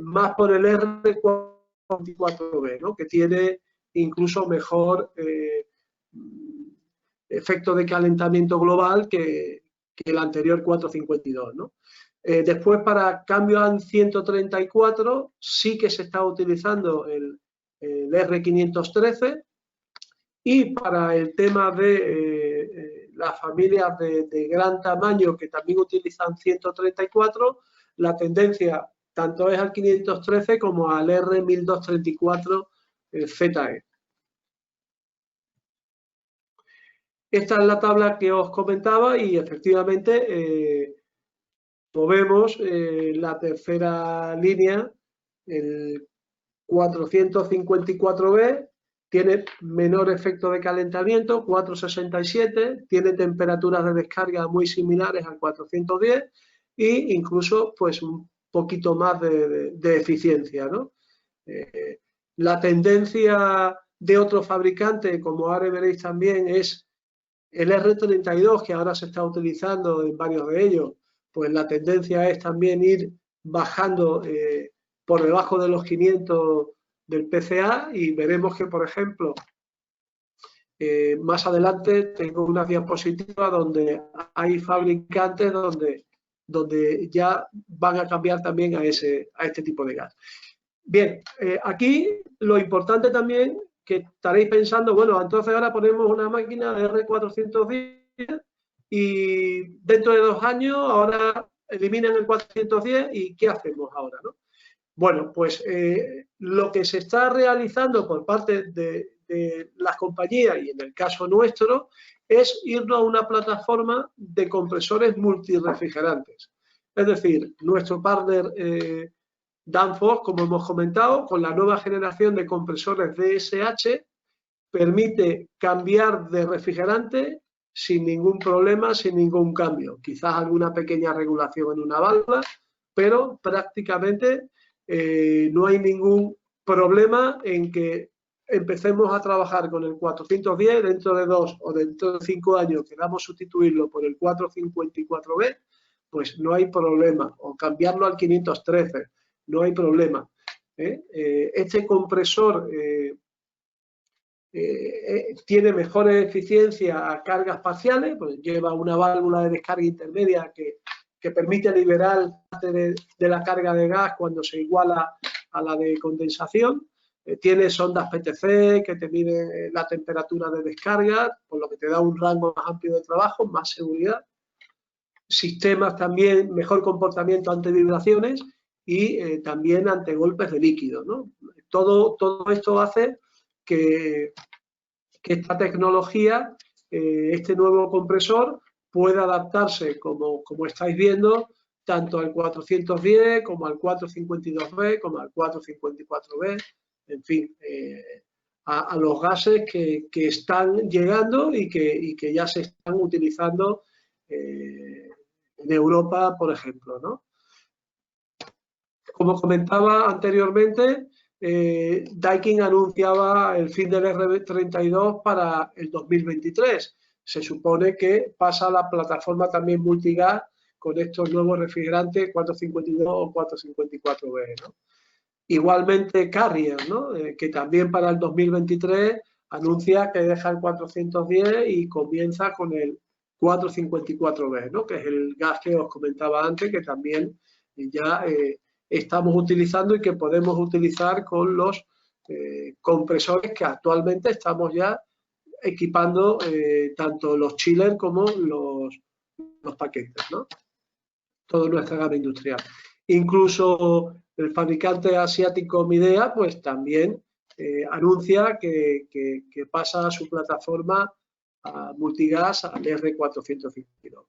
más por el R424B, ¿no? Que tiene incluso mejor efecto de calentamiento global que el anterior 452, ¿no? Después, para cambio a 134, sí que se está utilizando el R513, y para el tema de las familias de gran tamaño que también utilizan 134, la tendencia tanto es al 513 como al R1234 ZE. Esta es la tabla que os comentaba y efectivamente movemos la tercera línea, el 454B, tiene menor efecto de calentamiento, 467, tiene temperaturas de descarga muy similares al 410 e incluso pues un poquito más de eficiencia, ¿no? La tendencia de otro fabricante, como ahora veréis también, es el R32, que ahora se está utilizando en varios de ellos, pues la tendencia es también ir bajando por debajo de los 500 del PCA, y veremos que, por ejemplo, más adelante tengo una diapositiva donde hay fabricantes donde ya van a cambiar también a este tipo de gas. Bien, aquí lo importante también que estaréis pensando, bueno, entonces ahora ponemos una máquina de R410 y dentro de 2 años ahora eliminan el 410 y ¿qué hacemos ahora, no? Bueno, pues lo que se está realizando por parte de las compañías, y en el caso nuestro, es irnos a una plataforma de compresores multirefrigerantes. Es decir, nuestro partner Danfoss, como hemos comentado, con la nueva generación de compresores DSH, permite cambiar de refrigerante sin ningún problema, sin ningún cambio. Quizás alguna pequeña regulación en una válvula, pero prácticamente no hay ningún problema en que empecemos a trabajar con el 410, dentro de 2 o dentro de 5 años queramos sustituirlo por el 454B, pues no hay problema, o cambiarlo al 513, no hay problema. Este compresor tiene mejor eficiencia a cargas parciales, pues lleva una válvula de descarga intermedia que permite liberar parte de la carga de gas cuando se iguala a la de condensación. Tiene sondas PTC que te miden la temperatura de descarga, por lo que te da un rango más amplio de trabajo, más seguridad. Sistemas también, mejor comportamiento ante vibraciones y también ante golpes de líquido, ¿no? Todo esto hace que esta tecnología, este nuevo compresor, puede adaptarse, como estáis viendo, tanto al 410 como al 452B, como al 454B, en fin, a los gases que están llegando y que ya se están utilizando en Europa, por ejemplo, ¿no? Como comentaba anteriormente, Daikin anunciaba el fin del R32 para el 2023. Se supone que pasa a la plataforma también multigas con estos nuevos refrigerantes 452 o 454B, ¿no? Igualmente Carrier, ¿no? Que también para el 2023 anuncia que deja el 410 y comienza con el 454B, ¿no? Que es el gas que os comentaba antes, que también ya estamos utilizando y que podemos utilizar con los compresores que actualmente estamos ya equipando, tanto los chillers como los paquetes, ¿no? Toda nuestra gama industrial. Incluso el fabricante asiático Midea, pues también anuncia que pasa a su plataforma a multigas al R452.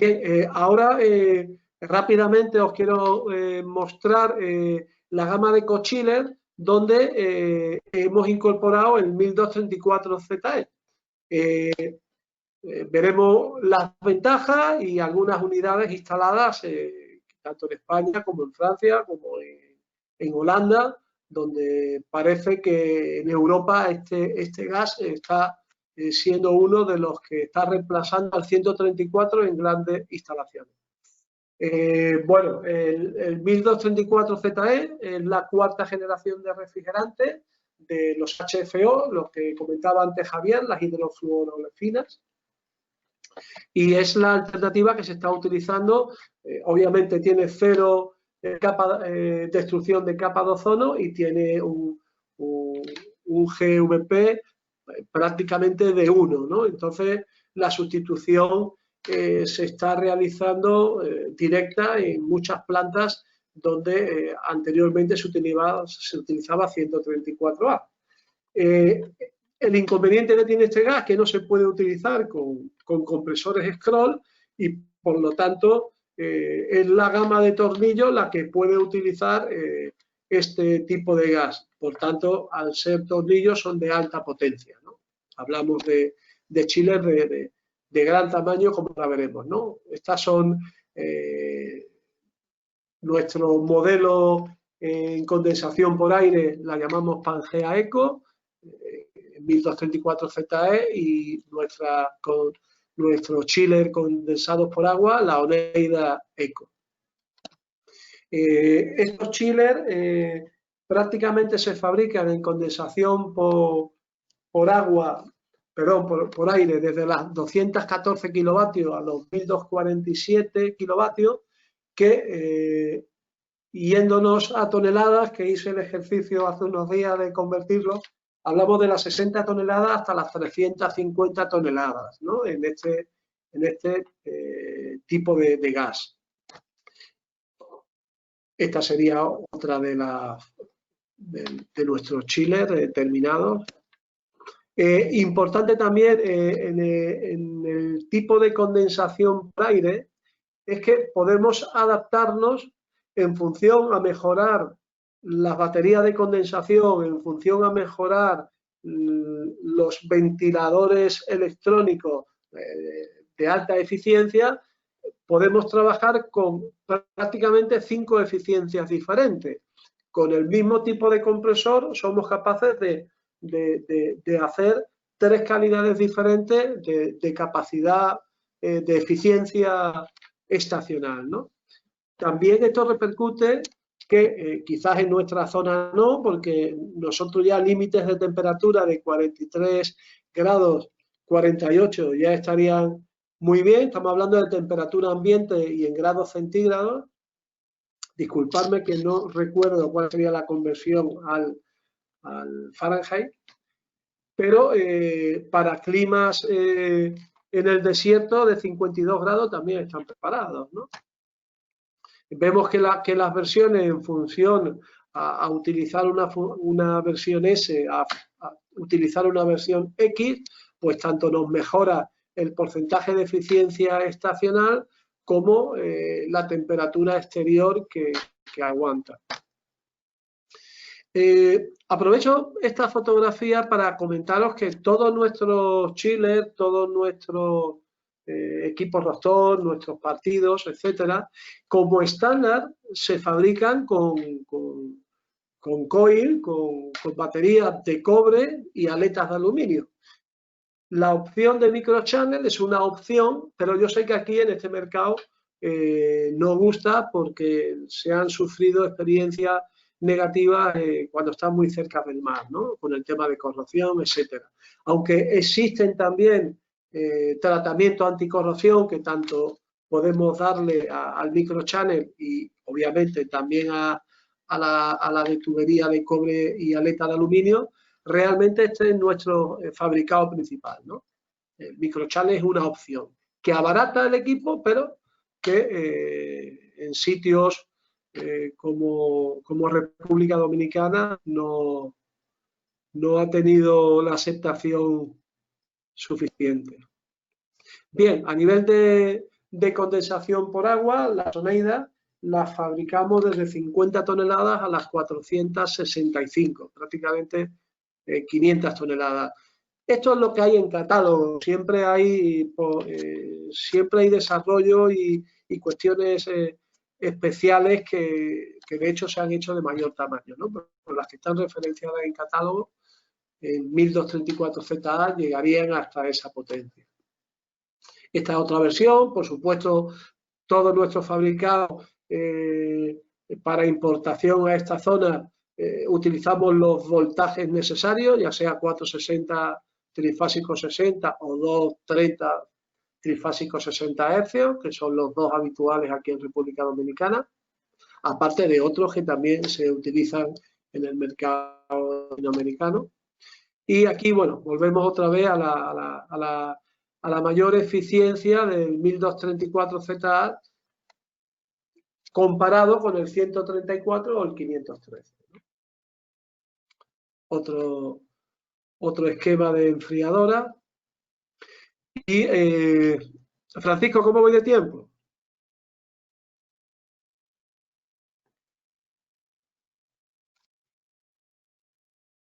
Bien, ahora rápidamente os quiero mostrar la gama de cochiller donde hemos incorporado el 1234 ZE. Veremos las ventajas y algunas unidades instaladas tanto en España como en Francia, como en Holanda, donde parece que en Europa este gas está siendo uno de los que está reemplazando al 134 en grandes instalaciones. Bueno, el 1234 ZE es la cuarta generación de refrigerantes de los HFO, los que comentaba antes Javier, las hidrofluorolefinas. Y es la alternativa que se está utilizando. Obviamente tiene cero destrucción de capa de ozono y tiene un GVP prácticamente de 1, ¿no? Entonces, la sustitución se está realizando directa en muchas plantas donde anteriormente se utilizaba 134A. El inconveniente que tiene este gas es que no se puede utilizar con compresores scroll y, por lo tanto, es la gama de tornillos la que puede utilizar este tipo de gas. Por tanto, al ser tornillos son de alta potencia, ¿no? Hablamos de chillers de gran tamaño, como la veremos, ¿no? Estas son nuestro modelo en condensación por aire, la llamamos Pangea Eco, 1234ZE, y nuestro chiller condensados por agua, la Oneida Eco. Estos chillers prácticamente se fabrican en condensación por agua, perdón, por aire, desde las 214 kilovatios a los 1247 kilovatios, que yéndonos a toneladas, que hice el ejercicio hace unos días de convertirlo, hablamos de las 60 toneladas hasta las 350 toneladas, ¿no? en este tipo de gas. Esta sería otra de nuestros chillers terminados. Importante también en el tipo de condensación por aire es que podemos adaptarnos en función a mejorar las baterías de condensación, en función a mejorar los ventiladores electrónicos de alta eficiencia. Podemos trabajar con prácticamente 5 eficiencias diferentes. Con el mismo tipo de compresor somos capaces de hacer 3 calidades diferentes de capacidad, de eficiencia estacional, ¿no? También esto repercute que quizás en nuestra zona no, porque nosotros ya límites de temperatura de 43 grados, 48 ya estarían muy bien. Estamos hablando de temperatura ambiente y en grados centígrados. Disculpadme que no recuerdo cuál sería la conversión al Fahrenheit, pero para climas en el desierto de 52 grados también están preparados, ¿no? Vemos que las versiones en función a utilizar una versión S, a utilizar una versión X, pues tanto nos mejora el porcentaje de eficiencia estacional como la temperatura exterior que aguanta. Aprovecho esta fotografía para comentaros que todos nuestros chillers, todos nuestros equipos rotor, nuestros partidos, etcétera, como estándar se fabrican con coil, con baterías de cobre y aletas de aluminio. La opción de microchannel es una opción, pero yo sé que aquí en este mercado no gusta porque se han sufrido experiencias negativas cuando están muy cerca del mar, ¿no? Con el tema de corrosión, etcétera. Aunque existen también tratamiento anticorrosión que tanto podemos darle al microchannel y obviamente también a la de tubería de cobre y aleta de aluminio. Realmente este es nuestro fabricado principal, ¿no? El microchannel es una opción que abarata el equipo, pero que en sitios como República Dominicana no ha tenido la aceptación suficiente. Bien, a nivel de condensación por agua, la Oneida la fabricamos desde 50 toneladas a las 465, prácticamente 500 toneladas. Esto es lo que hay en catálogo. Siempre hay desarrollo y cuestiones especiales que de hecho se han hecho de mayor tamaño, ¿no? Pero las que están referenciadas en catálogo, en 1234ZA, llegarían hasta esa potencia. Esta es otra versión, por supuesto, todos nuestros fabricados para importación a esta zona utilizamos los voltajes necesarios, ya sea 460 trifásico 60 o 230 trifásicos 60 Hz, que son los dos habituales aquí en República Dominicana, aparte de otros que también se utilizan en el mercado latinoamericano. Y aquí, bueno, volvemos otra vez a la mayor eficiencia del 1234ZA comparado con el 134 o el 513. Otro esquema de enfriadora. Y, Francisco, ¿cómo voy de tiempo?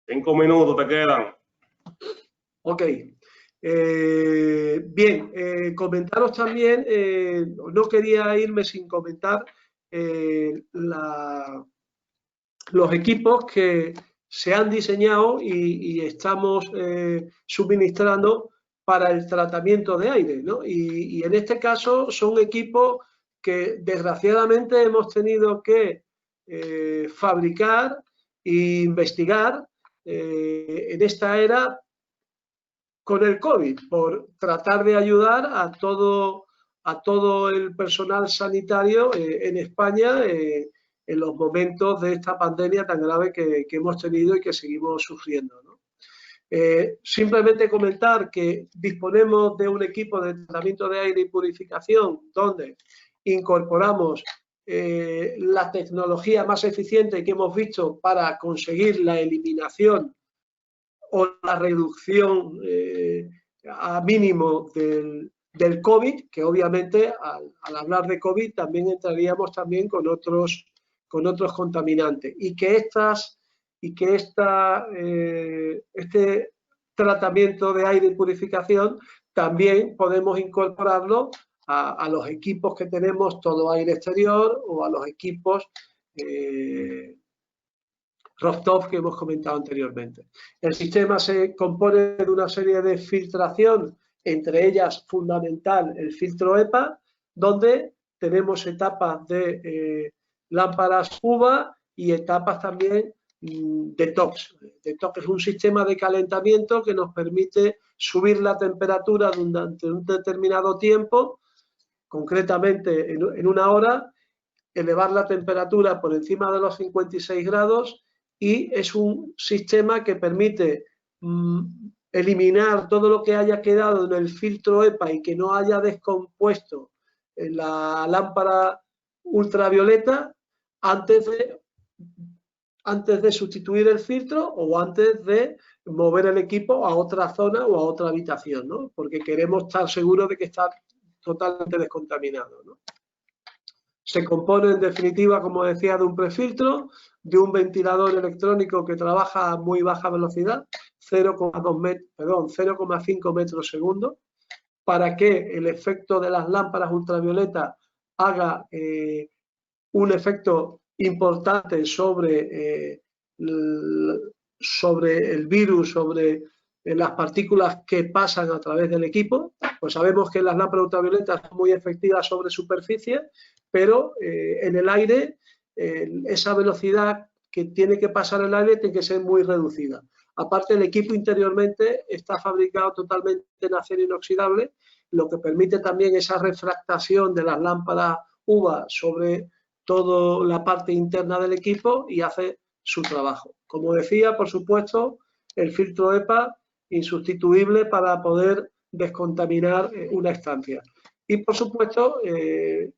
Cinco minutos te quedan. Ok. Bien, comentaros también, no quería irme sin comentar los equipos que se han diseñado y estamos suministrando para el tratamiento de aire, ¿no? Y en este caso son equipos que desgraciadamente hemos tenido que fabricar e investigar en esta era con el COVID, por tratar de ayudar a todo el personal sanitario en España en los momentos de esta pandemia tan grave que hemos tenido y que seguimos sufriendo, ¿no? Simplemente comentar que disponemos de un equipo de tratamiento de aire y purificación donde incorporamos la tecnología más eficiente que hemos visto para conseguir la eliminación o la reducción a mínimo del COVID, que obviamente al hablar de COVID también entraríamos también con otros contaminantes, y que este tratamiento de aire y purificación también podemos incorporarlo a los equipos que tenemos todo aire exterior o a los equipos Rostov que hemos comentado anteriormente. El sistema se compone de una serie de filtración, entre ellas fundamental el filtro EPA, donde tenemos etapas de lámparas UVA y etapas también de TOX. TOX es un sistema de calentamiento que nos permite subir la temperatura durante un determinado tiempo, concretamente en una hora, elevar la temperatura por encima de los 56 grados, y es un sistema que permite eliminar todo lo que haya quedado en el filtro EPA y que no haya descompuesto en la lámpara ultravioleta antes de sustituir el filtro o antes de mover el equipo a otra zona o a otra habitación, ¿no? Porque queremos estar seguros de que está totalmente descontaminado, ¿no? Se compone, en definitiva, como decía, de un prefiltro, de un ventilador electrónico que trabaja a muy baja velocidad, 0,5 metros segundo, para que el efecto de las lámparas ultravioleta haga un efecto importante sobre el virus, sobre las partículas que pasan a través del equipo. Pues sabemos que las lámparas ultravioletas son muy efectivas sobre superficie, pero en el aire esa velocidad que tiene que pasar el aire tiene que ser muy reducida. Aparte, el equipo interiormente está fabricado totalmente en acero inoxidable, lo que permite también esa refractación de las lámparas UVA sobre toda la parte interna del equipo y hace su trabajo. Como decía, por supuesto, el filtro EPA insustituible para poder descontaminar una estancia. Y, por supuesto,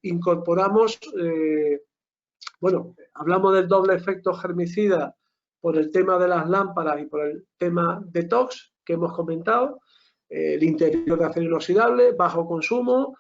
incorporamos, bueno, hablamos del doble efecto germicida por el tema de las lámparas y por el tema de TOX que hemos comentado, el interior de acero inoxidable, bajo consumo,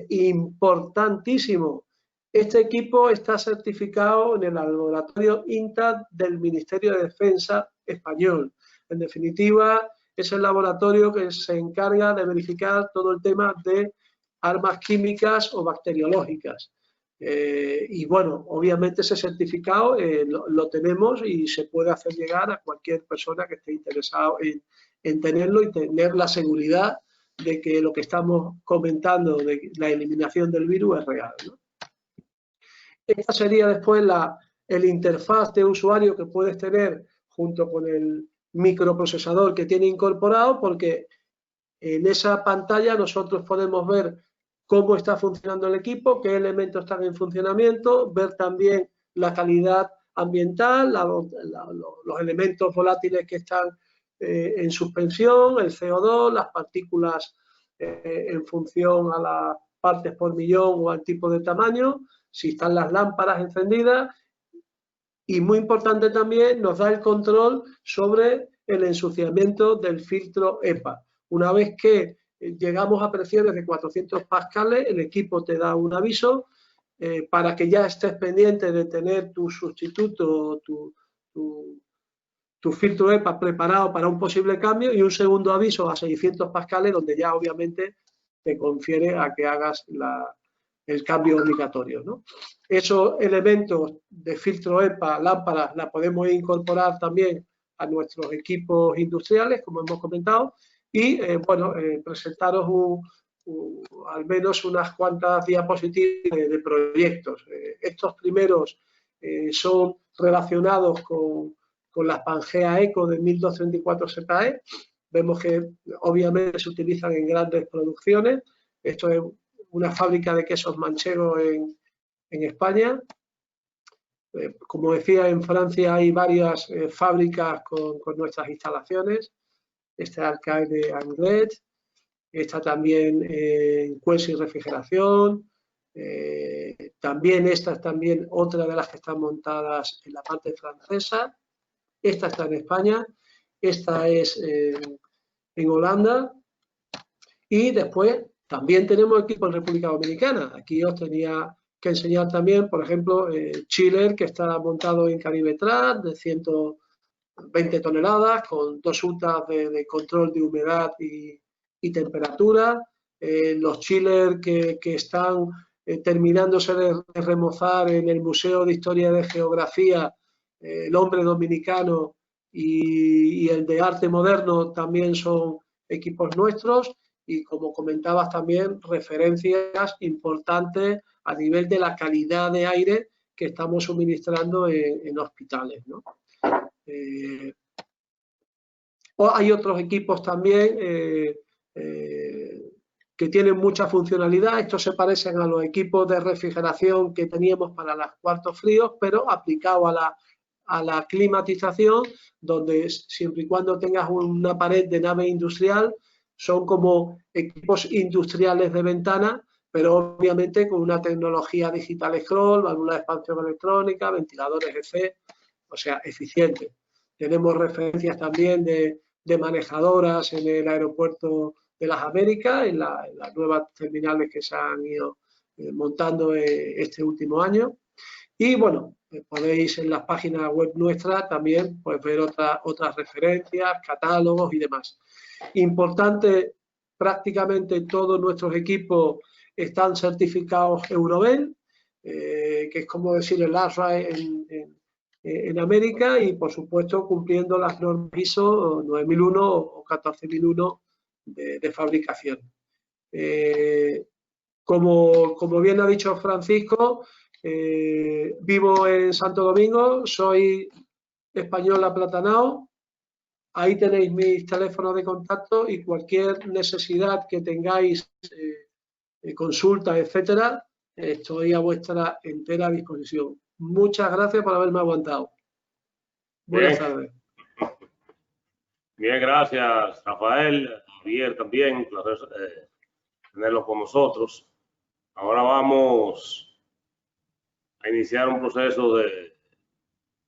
importantísimo. Este equipo está certificado en el laboratorio INTA del Ministerio de Defensa español. En definitiva, es el laboratorio que se encarga de verificar todo el tema de armas químicas o bacteriológicas. Y bueno, obviamente ese certificado lo tenemos y se puede hacer llegar a cualquier persona que esté interesado en tenerlo y tener la seguridad de que lo que estamos comentando de la eliminación del virus es real, ¿no? Esta sería después el interfaz de usuario que puedes tener junto con el microprocesador que tiene incorporado, porque En esa pantalla nosotros podemos ver cómo está funcionando el equipo, qué elementos están en funcionamiento, ver también la calidad ambiental, los elementos volátiles que están en suspensión, el CO2, las partículas en función a las partes por millón o al tipo de tamaño, si están las lámparas encendidas, y muy importante también nos da el control sobre el ensuciamiento del filtro EPA. Una vez que llegamos a presiones de 400 pascales, el equipo te da un aviso para que ya estés pendiente de tener tu sustituto, tu filtro EPA preparado para un posible cambio, y un segundo aviso a 600 pascales donde ya obviamente te confiere a que hagas el cambio obligatorio, ¿no? Esos elementos de filtro EPA, lámparas, la podemos incorporar también a nuestros equipos industriales, como hemos comentado, y presentaros al menos unas cuantas diapositivas de proyectos. Estos primeros son relacionados con las Pangea Eco de 1234 ZE. Vemos que obviamente se utilizan en grandes producciones. Esto es una fábrica de quesos manchegos en España. Como decía, en Francia hay varias fábricas con nuestras instalaciones. Está Arcaille de Anglet, está también en Cuenca Refrigeración. También esta es también otra de las que están montadas en la parte francesa. Esta está en España, esta es en Holanda, y después también tenemos equipo en República Dominicana. Aquí os tenía que enseñar también, por ejemplo, chiller, que está montado en Caribe Track de 120 toneladas con 2 UTAs de control de humedad y temperatura. Los chillers que están terminándose de remozar en el Museo de Historia y de Geografía, el Hombre Dominicano y el de Arte Moderno, también son equipos nuestros, y como comentabas también, referencias importantes a nivel de la calidad de aire que estamos suministrando en hospitales, ¿no? Hay otros equipos también que tienen mucha funcionalidad. Estos se parecen a los equipos de refrigeración que teníamos para los cuartos fríos, pero aplicado a la climatización, donde siempre y cuando tengas una pared de nave industrial, son como equipos industriales de ventana, pero obviamente con una tecnología digital scroll, válvula de expansión electrónica, ventiladores EC, o sea, eficiente. Tenemos referencias también de manejadoras en el aeropuerto de las Américas, en las nuevas terminales que se han ido montando este último año. Y bueno, podéis en las páginas web nuestras también pues, ver otras referencias, catálogos y demás. Importante, prácticamente todos nuestros equipos están certificados Eurovel, que es como decir el ASRAE en América, y por supuesto cumpliendo las normas ISO 9001 o 14001 de fabricación. Como bien ha dicho Francisco, vivo en Santo Domingo, soy español aplatanado. Ahí tenéis mis teléfonos de contacto y cualquier necesidad que tengáis, consultas, etcétera, estoy a vuestra entera disposición. Muchas gracias por haberme aguantado. Buenas tardes. Bien, gracias, Rafael. Javier también, un placer tenerlo con nosotros. Ahora vamos a iniciar un proceso de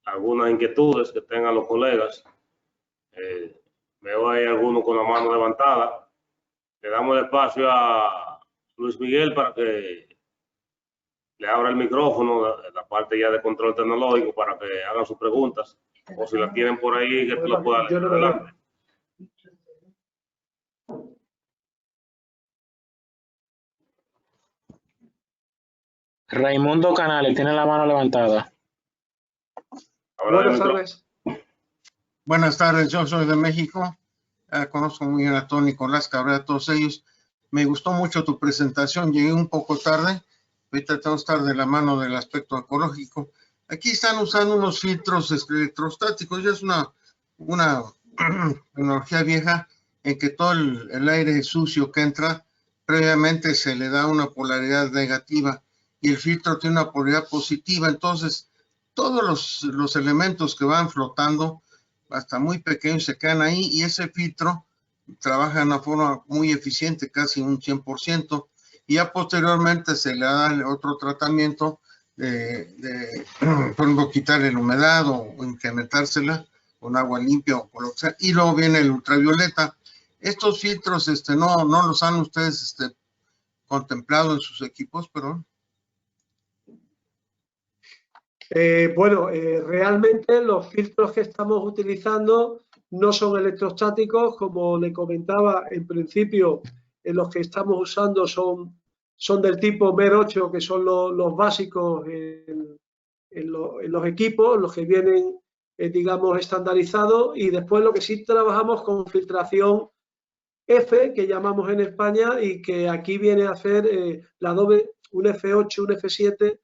algunas inquietudes que tengan los colegas. Veo ahí algunos con la mano levantada. Le damos el espacio a Luis Miguel para que le abra el micrófono, la parte ya de control tecnológico, para que hagan sus preguntas, o si la tienen por ahí, que tú la puedas leer. Adelante. Raimundo Canales tiene la mano levantada. Buenas tardes. Buenas tardes, yo soy de México. Conozco muy bien a Tony, Nicolás Cabrera, a todos ellos. Me gustó mucho tu presentación, llegué un poco tarde. Ahorita tengo que estar de la mano del aspecto ecológico. Aquí están usando unos filtros electrostáticos, ya es una tecnología vieja. en que todo el aire sucio que entra, previamente se le da una polaridad negativa y el filtro tiene una polaridad positiva. Entonces, todos los elementos que van flotando, hasta muy pequeños, se quedan ahí y ese filtro trabaja de una forma muy eficiente, casi un 100%, y ya posteriormente se le da otro tratamiento por ejemplo, quitarle la humedad o incrementársela con agua limpia o con lo que sea, y luego viene el ultravioleta. Estos filtros no los han ustedes contemplado en sus equipos, pero... Bueno, realmente los filtros que estamos utilizando no son electrostáticos, como le comentaba, en principio los que estamos usando son del tipo MER 8, que son los básicos en los equipos, los que vienen, digamos, estandarizados, y después lo que sí trabajamos con filtración F, que llamamos en España, y que aquí viene a hacer la doble, un F8, un F7,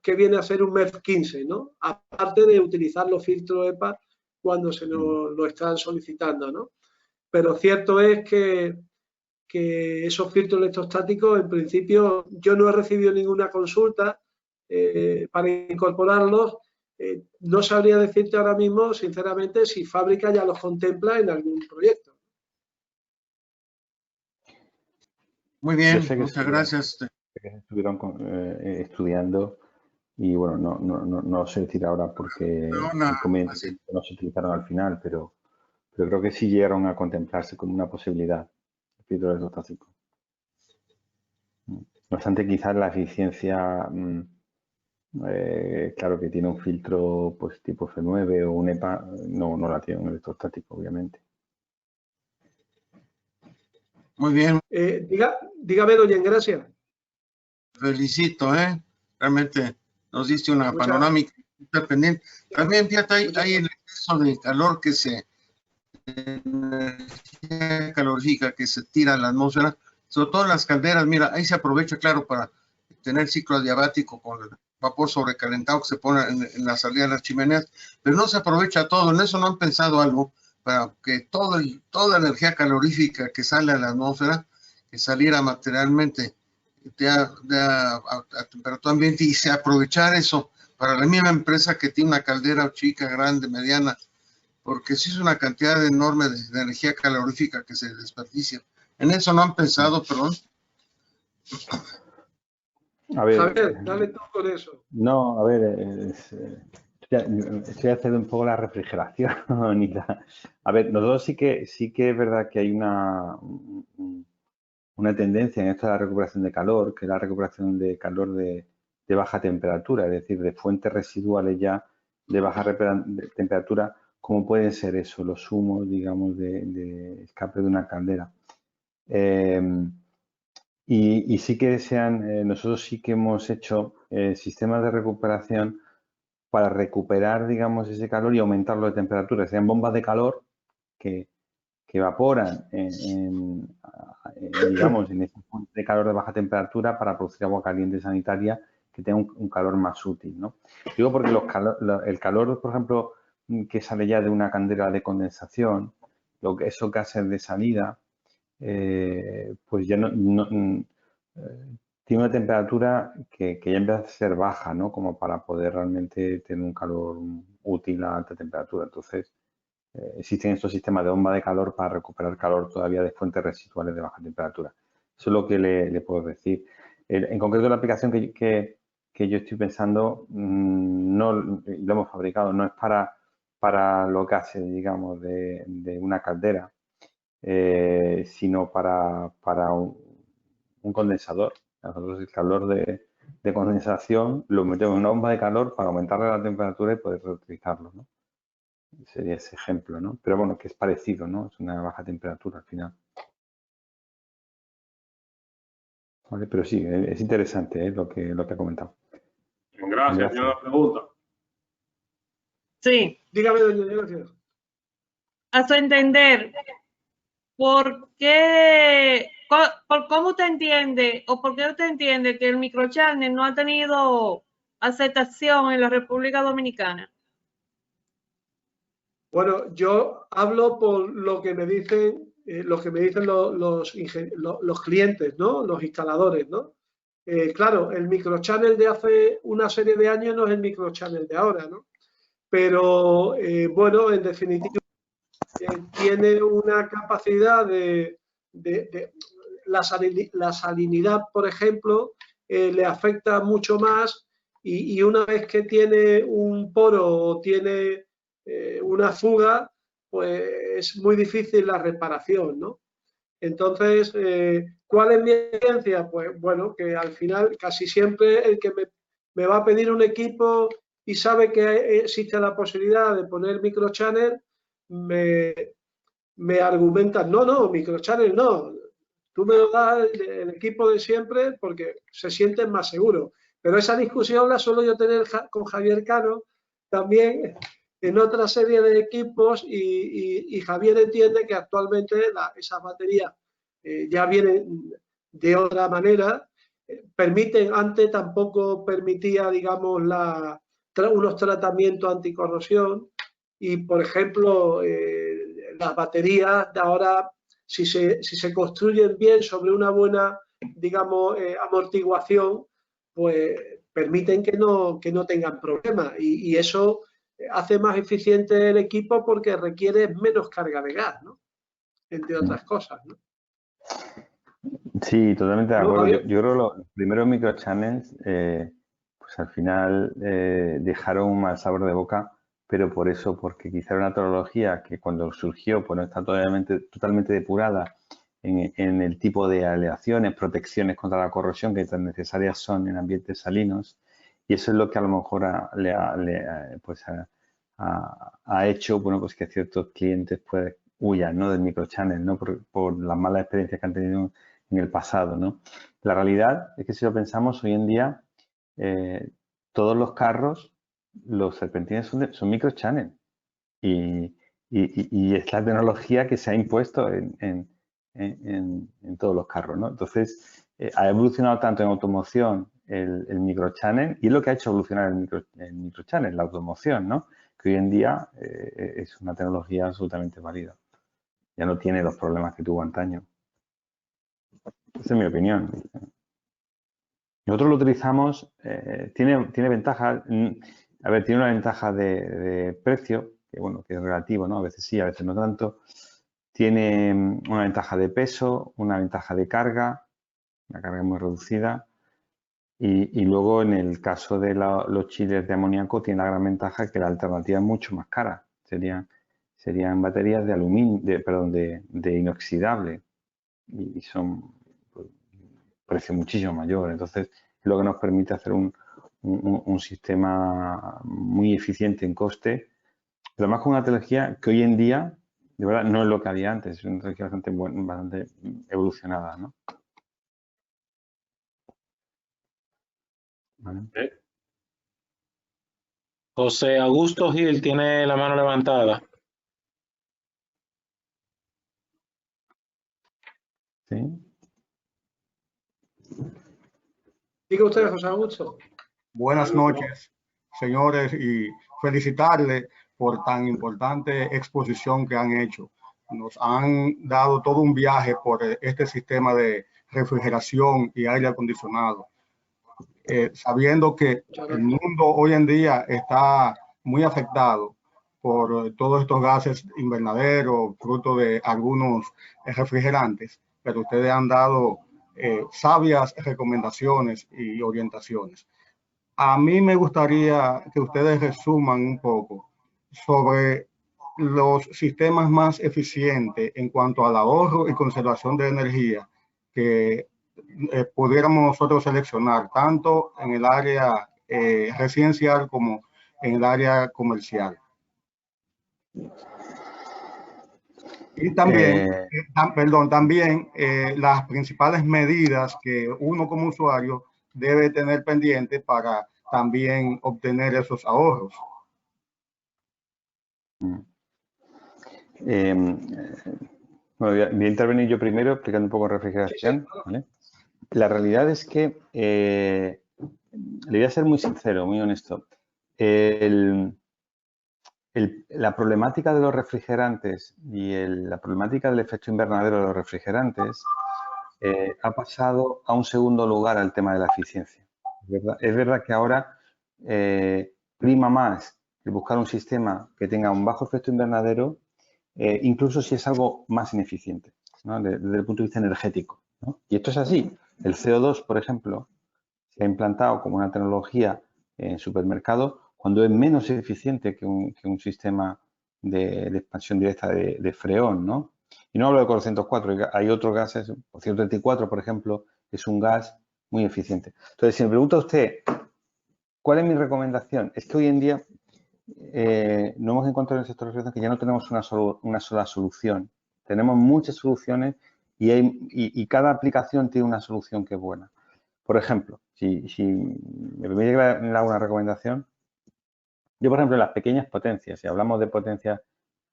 que viene a ser un MEF 15, ¿no? Aparte de utilizar los filtros EPA cuando se nos lo están solicitando, ¿no? Pero cierto es que esos filtros electrostáticos, en principio, yo no he recibido ninguna consulta para incorporarlos. No sabría decirte ahora mismo, sinceramente, si fábrica ya los contempla en algún proyecto. Muy bien, muchas gracias. Estuvieron estudiando y bueno, no sé decir ahora porque no se utilizaron al final, pero creo que sí llegaron a contemplarse como una posibilidad el filtro electrostático. No obstante, quizás la eficiencia, claro que tiene un filtro pues tipo F9 o un EPA, no la tiene un electrostático, obviamente. Muy bien. Dígame, doña Engracia. Felicito, realmente nos diste una panorámica pendiente. También, fíjate, hay el exceso de calor energía calorífica que se tira a la atmósfera, sobre todo en las calderas. Mira, ahí se aprovecha, claro, para tener ciclo adiabático con el vapor sobrecalentado que se pone en la salida de las chimeneas, pero no se aprovecha todo. En eso no han pensado algo para que toda la energía calorífica que sale a la atmósfera, que saliera materialmente a temperatura ambiente, y se aprovechar eso para la misma empresa que tiene una caldera chica, grande, mediana, porque sí es una cantidad enorme de energía calorífica que se desperdicia. En eso no han pensado, perdón. A ver, Javier, dale tú con eso. No, a ver, estoy haciendo un poco la refrigeración. A ver, nosotros sí que es verdad que hay una tendencia en esto de la recuperación de calor, que es la recuperación de calor de baja temperatura, es decir, de fuentes residuales ya de baja temperatura, como pueden ser eso, los humos, digamos, de escape de una caldera. Y sí que nosotros sí que hemos hecho sistemas de recuperación para recuperar, digamos, ese calor y aumentarlo de temperatura. Serían bombas de calor que evaporan digamos, en ese punto de calor de baja temperatura para producir agua caliente sanitaria que tenga un calor más útil, ¿no? Digo porque el calor, por ejemplo, que sale ya de una caldera de condensación, esos gases de salida, pues ya tiene una temperatura que ya empieza a ser baja, ¿no? Como para poder realmente tener un calor útil a alta temperatura. Entonces, existen estos sistemas de bomba de calor para recuperar calor todavía de fuentes residuales de baja temperatura. Eso es lo que le puedo decir. En concreto, la aplicación que yo estoy pensando, no lo hemos fabricado, no es para los gases, digamos, de una caldera, sino para un condensador. Nosotros el calor de condensación lo metemos en una bomba de calor para aumentarle la temperatura y poder reutilizarlo, ¿no? Sería ese ejemplo, ¿no? Pero bueno, que es parecido, ¿no? Es una baja temperatura al final. Vale, pero sí, es interesante lo que ha comentado. Gracias. ¿Tiene una pregunta? Sí. Dígame, doña Engracia. A su entender, ¿por cómo usted entiende o por qué usted entiende que el microchannel no ha tenido aceptación en la República Dominicana? Bueno, yo hablo por lo que me dicen lo que me dicen los clientes, ¿no? Los instaladores, ¿no? Claro, el microchannel de hace una serie de años no es el microchannel de ahora, ¿no? Pero, bueno, en definitiva, tiene una capacidad la salinidad, por ejemplo, le afecta mucho más y una vez que tiene un poro o tiene una fuga, pues es muy difícil la reparación, ¿no? Entonces, ¿cuál es mi experiencia? Pues bueno, que al final casi siempre el que me va a pedir un equipo y sabe que existe la posibilidad de poner microchannel, me argumentan, no, microchannel no, tú me lo das el equipo de siempre porque se sienten más seguros. Pero esa discusión la suelo yo tener con Javier Cano también en otra serie de equipos y Javier entiende que actualmente esas baterías ya vienen de otra manera, permiten, antes tampoco permitía, digamos, unos tratamientos anticorrosión y, por ejemplo, las baterías de ahora, si se construyen bien sobre una buena, digamos, amortiguación, pues permiten que no tengan problemas y eso hace más eficiente el equipo porque requiere menos carga de gas, ¿no? Entre otras cosas, ¿no? Sí, totalmente de ¿No, acuerdo. Javier? Yo creo que los primeros microchannels, pues al final dejaron un mal sabor de boca, pero por eso, porque quizá era una tecnología que cuando surgió, pues no está totalmente depurada en el tipo de aleaciones, protecciones contra la corrosión que tan necesarias son en ambientes salinos, y eso es lo que a lo mejor ha hecho, bueno, pues que ciertos clientes pues huyan, ¿no?, del microchannel, ¿no?, por las malas experiencias que han tenido en el pasado, ¿no? La realidad es que si lo pensamos, hoy en día todos los carros, los serpentines son microchannel y es la tecnología que se ha impuesto en todos los carros, ¿no? Entonces, ha evolucionado tanto en automoción el microchannel y es lo que ha hecho evolucionar el microchannel, la automoción, ¿no? Que hoy en día es una tecnología absolutamente válida. Ya no tiene los problemas que tuvo antaño. Esa es mi opinión. Nosotros lo utilizamos, tiene ventajas, a ver, tiene una ventaja de precio, que bueno, que es relativo, ¿no? A veces sí, a veces no tanto. Tiene una ventaja de peso, una ventaja de carga, una carga muy reducida. Y luego, en el caso de los chiles de amoníaco, tiene la gran ventaja que la alternativa es mucho más cara. Serían baterías de aluminio, de inoxidable y son precio muchísimo mayor. Entonces, es lo que nos permite hacer un sistema muy eficiente en coste, pero además con una tecnología que hoy en día, de verdad, no es lo que había antes, es una tecnología bastante evolucionada, ¿no? ¿Vale? José Augusto Gil tiene la mano levantada. ¿Sí? Diga usted, José Augusto. Buenas noches, señores, y felicitarles por tan importante exposición que han hecho. Nos han dado todo un viaje por este sistema de refrigeración y aire acondicionado. Sabiendo que el mundo hoy en día está muy afectado por todos estos gases invernaderos, fruto de algunos refrigerantes, pero ustedes han dado sabias recomendaciones y orientaciones. A mí me gustaría que ustedes resuman un poco sobre los sistemas más eficientes en cuanto al ahorro y conservación de energía que pudiéramos nosotros seleccionar, tanto en el área residencial como en el área comercial. Y también, también las principales medidas que uno como usuario debe tener pendiente para también obtener esos ahorros. Bueno, voy a intervenir yo primero explicando un poco refrigeración. ¿Vale? La realidad es que le voy a ser muy sincero, muy honesto. El la problemática de los refrigerantes y la problemática del efecto invernadero de los refrigerantes ha pasado a un segundo lugar al tema de la eficiencia. Es verdad que ahora prima más el buscar un sistema que tenga un bajo efecto invernadero, incluso si es algo más ineficiente, ¿no? Desde el punto de vista energético, ¿no? Y esto es así. El CO2, por ejemplo, se ha implantado como una tecnología en supermercados cuando es menos eficiente que un sistema de expansión directa de freón, ¿no? Y no hablo de 404, hay otros gases, 134, por ejemplo, es un gas muy eficiente. Entonces, si me pregunta usted, ¿cuál es mi recomendación? Es que hoy en día no hemos encontrado en el sector de refrigeración que ya no tenemos una sola solución. Tenemos muchas soluciones y cada aplicación tiene una solución que es buena. Por ejemplo, si me permite que le haga una recomendación, yo, por ejemplo, en las pequeñas potencias, si hablamos de potencias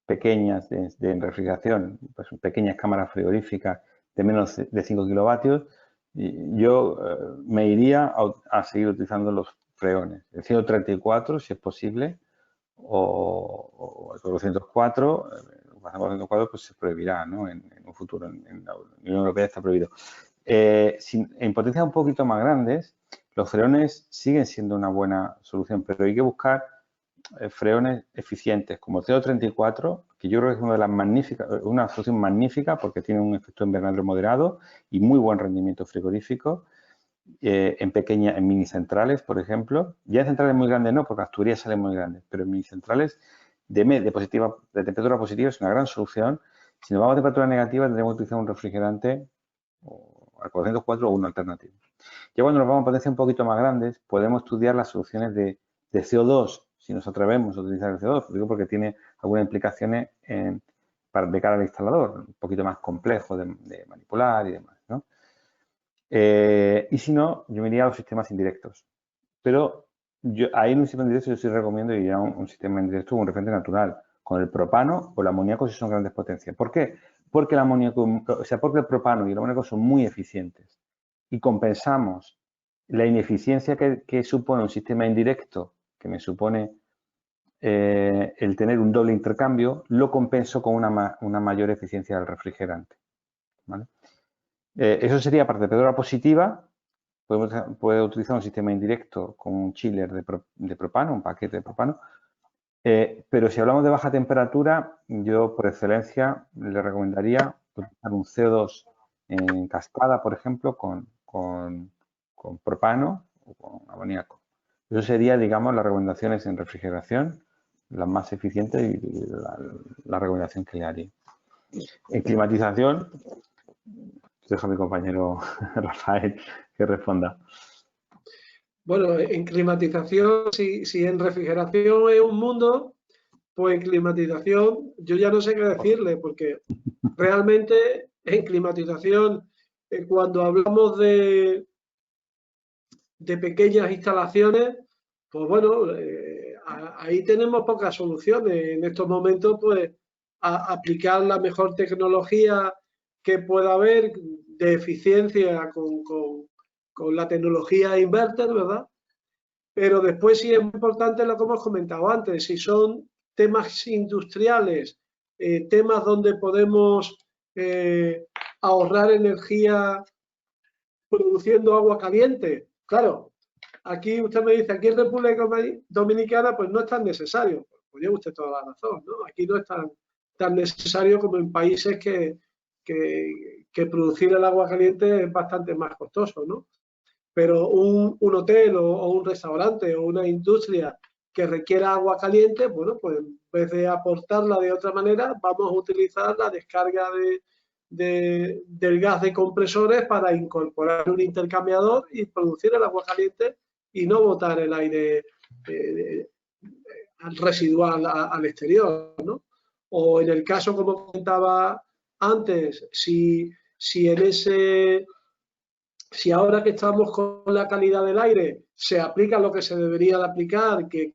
pequeñas de refrigeración, pues pequeñas cámaras frigoríficas de menos de 5 kilovatios, yo me iría a seguir utilizando los freones. El 134, si es posible, o el 404, pues se prohibirá, ¿no? En un futuro, en la Unión Europea está prohibido. En potencias un poquito más grandes, los freones siguen siendo una buena solución, pero hay que buscar freones eficientes como el 034, que yo creo que es una solución magnífica porque tiene un efecto invernadero moderado y muy buen rendimiento frigorífico en mini centrales, por ejemplo. Ya en centrales muy grandes no, porque Asturias salen muy grandes, pero en mini centrales de temperatura positiva es una gran solución. Si nos vamos a temperatura negativa, tendremos que utilizar un refrigerante al 404 o uno alternativo. Ya cuando nos vamos a potencias un poquito más grandes, podemos estudiar las soluciones de CO2, si nos atrevemos a utilizar el CO2, digo porque tiene algunas implicaciones de cara al instalador, un poquito más complejo de manipular y demás, ¿no? Y si no, yo me iría a los sistemas indirectos. Pero ahí en un sistema indirecto yo sí recomiendo ir a un sistema indirecto, un referente natural, con el propano o el amoníaco si son grandes potencias. ¿Por qué? Porque porque el propano y el amoníaco son muy eficientes y compensamos la ineficiencia que supone un sistema indirecto, que me supone el tener un doble intercambio, lo compenso con una mayor eficiencia del refrigerante, ¿vale? Eso sería para temperatura positiva. Puede utilizar un sistema indirecto con un chiller de propano, un paquete de propano. Pero si hablamos de baja temperatura, yo por excelencia le recomendaría utilizar un CO2 en cascada, por ejemplo, con propano o con amoníaco. Eso sería, digamos, las recomendaciones en refrigeración, las más eficientes y la recomendación que le haría. En climatización, dejo a mi compañero Rafael que responda. Bueno, en climatización, si en refrigeración es un mundo, pues en climatización yo ya no sé qué decirle, porque realmente en climatización, cuando hablamos de pequeñas instalaciones, pues bueno, ahí tenemos pocas soluciones. En estos momentos, pues, aplicar la mejor tecnología que pueda haber de eficiencia con la tecnología inverter, ¿verdad? Pero después sí es importante lo que hemos comentado antes, si son temas industriales, temas donde podemos ahorrar energía produciendo agua caliente. Claro, aquí usted me dice, aquí en República Dominicana pues no es tan necesario. Pues lleva usted toda la razón, ¿no? Aquí no es tan necesario como en países que producir el agua caliente es bastante más costoso, ¿no? Pero un hotel o un restaurante o una industria que requiera agua caliente, bueno, pues en vez de aportarla de otra manera, vamos a utilizar la descarga del gas de compresores para incorporar un intercambiador y producir el agua caliente y no botar el aire residual al exterior, ¿no? O en el caso, como comentaba antes, si ahora que estamos con la calidad del aire se aplica lo que se debería de aplicar, que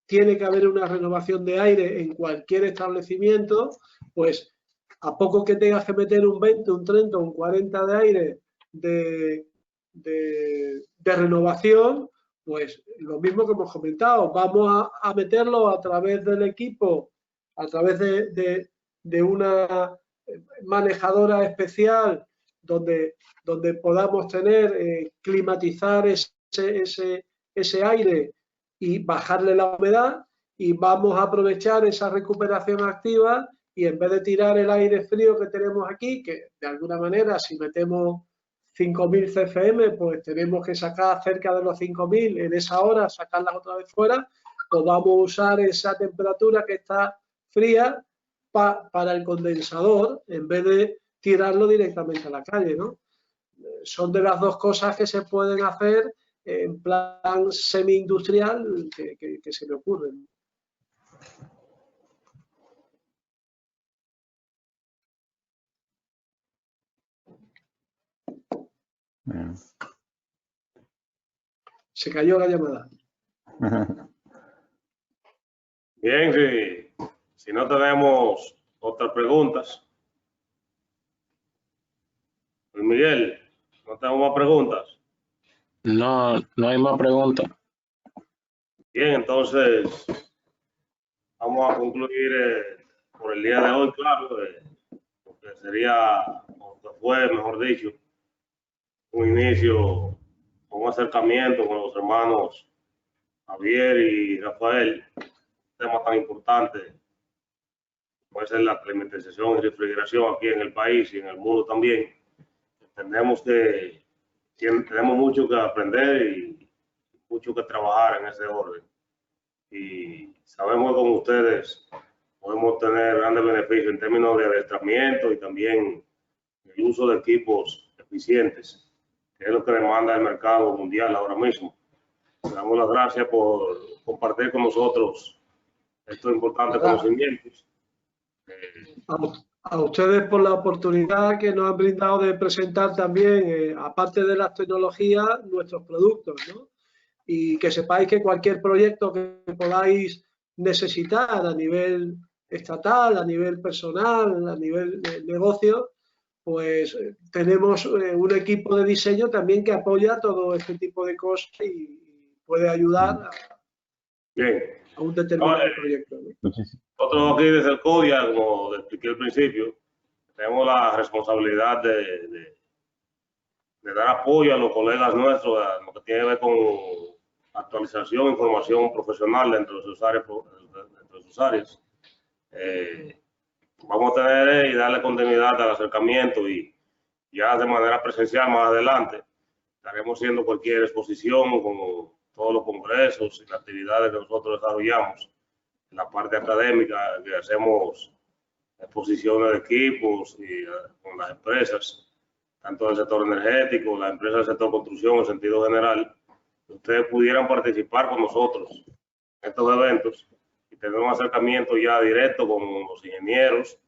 tiene que haber una renovación de aire en cualquier establecimiento, pues a poco que tengas que meter un 20, un 30, un 40 de aire de renovación, pues lo mismo que hemos comentado, vamos a meterlo a través del equipo, a través de una manejadora especial donde podamos tener, climatizar ese aire y bajarle la humedad, y vamos a aprovechar esa recuperación activa y en vez de tirar el aire frío que tenemos aquí, que de alguna manera si metemos 5.000 CFM, pues tenemos que sacar cerca de los 5.000 en esa hora, sacarlas otra vez fuera, pues vamos a usar esa temperatura que está fría para el condensador en vez de tirarlo directamente a la calle, ¿no? Son de las dos cosas que se pueden hacer en plan semi-industrial que se me ocurren. Se cayó la llamada. Bien, si no tenemos otras preguntas. Luis Miguel, ¿no tenemos más preguntas? No, no hay más preguntas. Bien, entonces vamos a concluir por el día de hoy, claro, porque sería, o que fue, mejor dicho, un inicio, un acercamiento con los hermanos Javier y Rafael, un tema tan importante puede ser la climatización y refrigeración aquí en el país y en el mundo también. Entendemos que tenemos mucho que aprender y mucho que trabajar en ese orden. Y sabemos que con ustedes podemos tener grandes beneficios en términos de adiestramiento y también el uso de equipos eficientes, que es lo que demanda el mercado mundial ahora mismo. Le damos las gracias por compartir con nosotros estos importantes conocimientos. A ustedes por la oportunidad que nos han brindado de presentar también, aparte de las tecnologías, nuestros productos, ¿no? Y que sepáis que cualquier proyecto que podáis necesitar a nivel estatal, a nivel personal, a nivel de negocio, pues tenemos un equipo de diseño también que apoya todo este tipo de cosas y puede ayudar a un determinado proyecto, ¿no? Nosotros aquí desde el CODIA, como expliqué al principio, tenemos la responsabilidad de dar apoyo a los colegas nuestros, a lo que tiene que ver con actualización, información profesional dentro de sus áreas. Vamos a tener y darle continuidad al acercamiento y ya de manera presencial más adelante estaremos haciendo cualquier exposición como todos los congresos y las actividades que nosotros desarrollamos en la parte académica, que hacemos exposiciones de equipos y con las empresas, tanto del sector energético, las empresas del sector construcción en sentido general, que ustedes pudieran participar con nosotros en estos eventos y tener un acercamiento ya directo con los ingenieros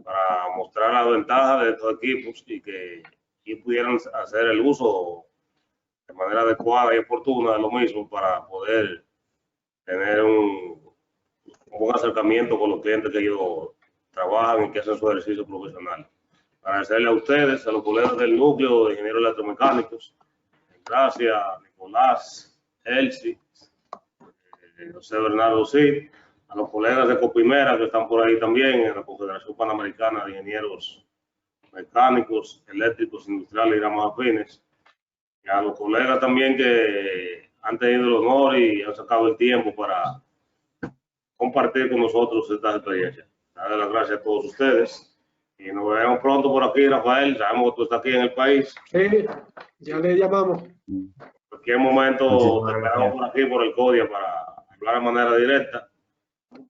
para mostrar las ventajas de estos equipos y que pudieran hacer el uso de manera adecuada y oportuna de lo mismo para poder tener un buen acercamiento con los clientes que ellos trabajan y que hacen su ejercicio profesional. Agradecerle a ustedes, a los colegas del núcleo de ingenieros electromecánicos, gracias, Nicolás, Elsie, José Bernardo Cid, a los colegas de Copimera que están por ahí también, en la Confederación Panamericana de Ingenieros Mecánicos, Eléctricos, Industriales y Ramas Afines, y a los colegas también que han tenido el honor y han sacado el tiempo para compartir con nosotros estas experiencias. Darle las gracias a todos ustedes y nos vemos pronto por aquí, Rafael. Sabemos que tú estás aquí en el país. Sí, ya le llamamos. En cualquier momento te esperamos por aquí, por el CODIA, para hablar de manera directa.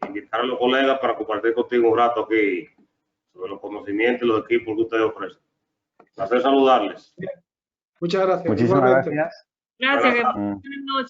Invitar a los colegas para compartir contigo un rato aquí sobre los conocimientos y los equipos que ustedes ofrecen. Un placer saludarles. Muchas gracias. Muchísimas Igualmente. gracias. Gracias. Buenas Buenas noches.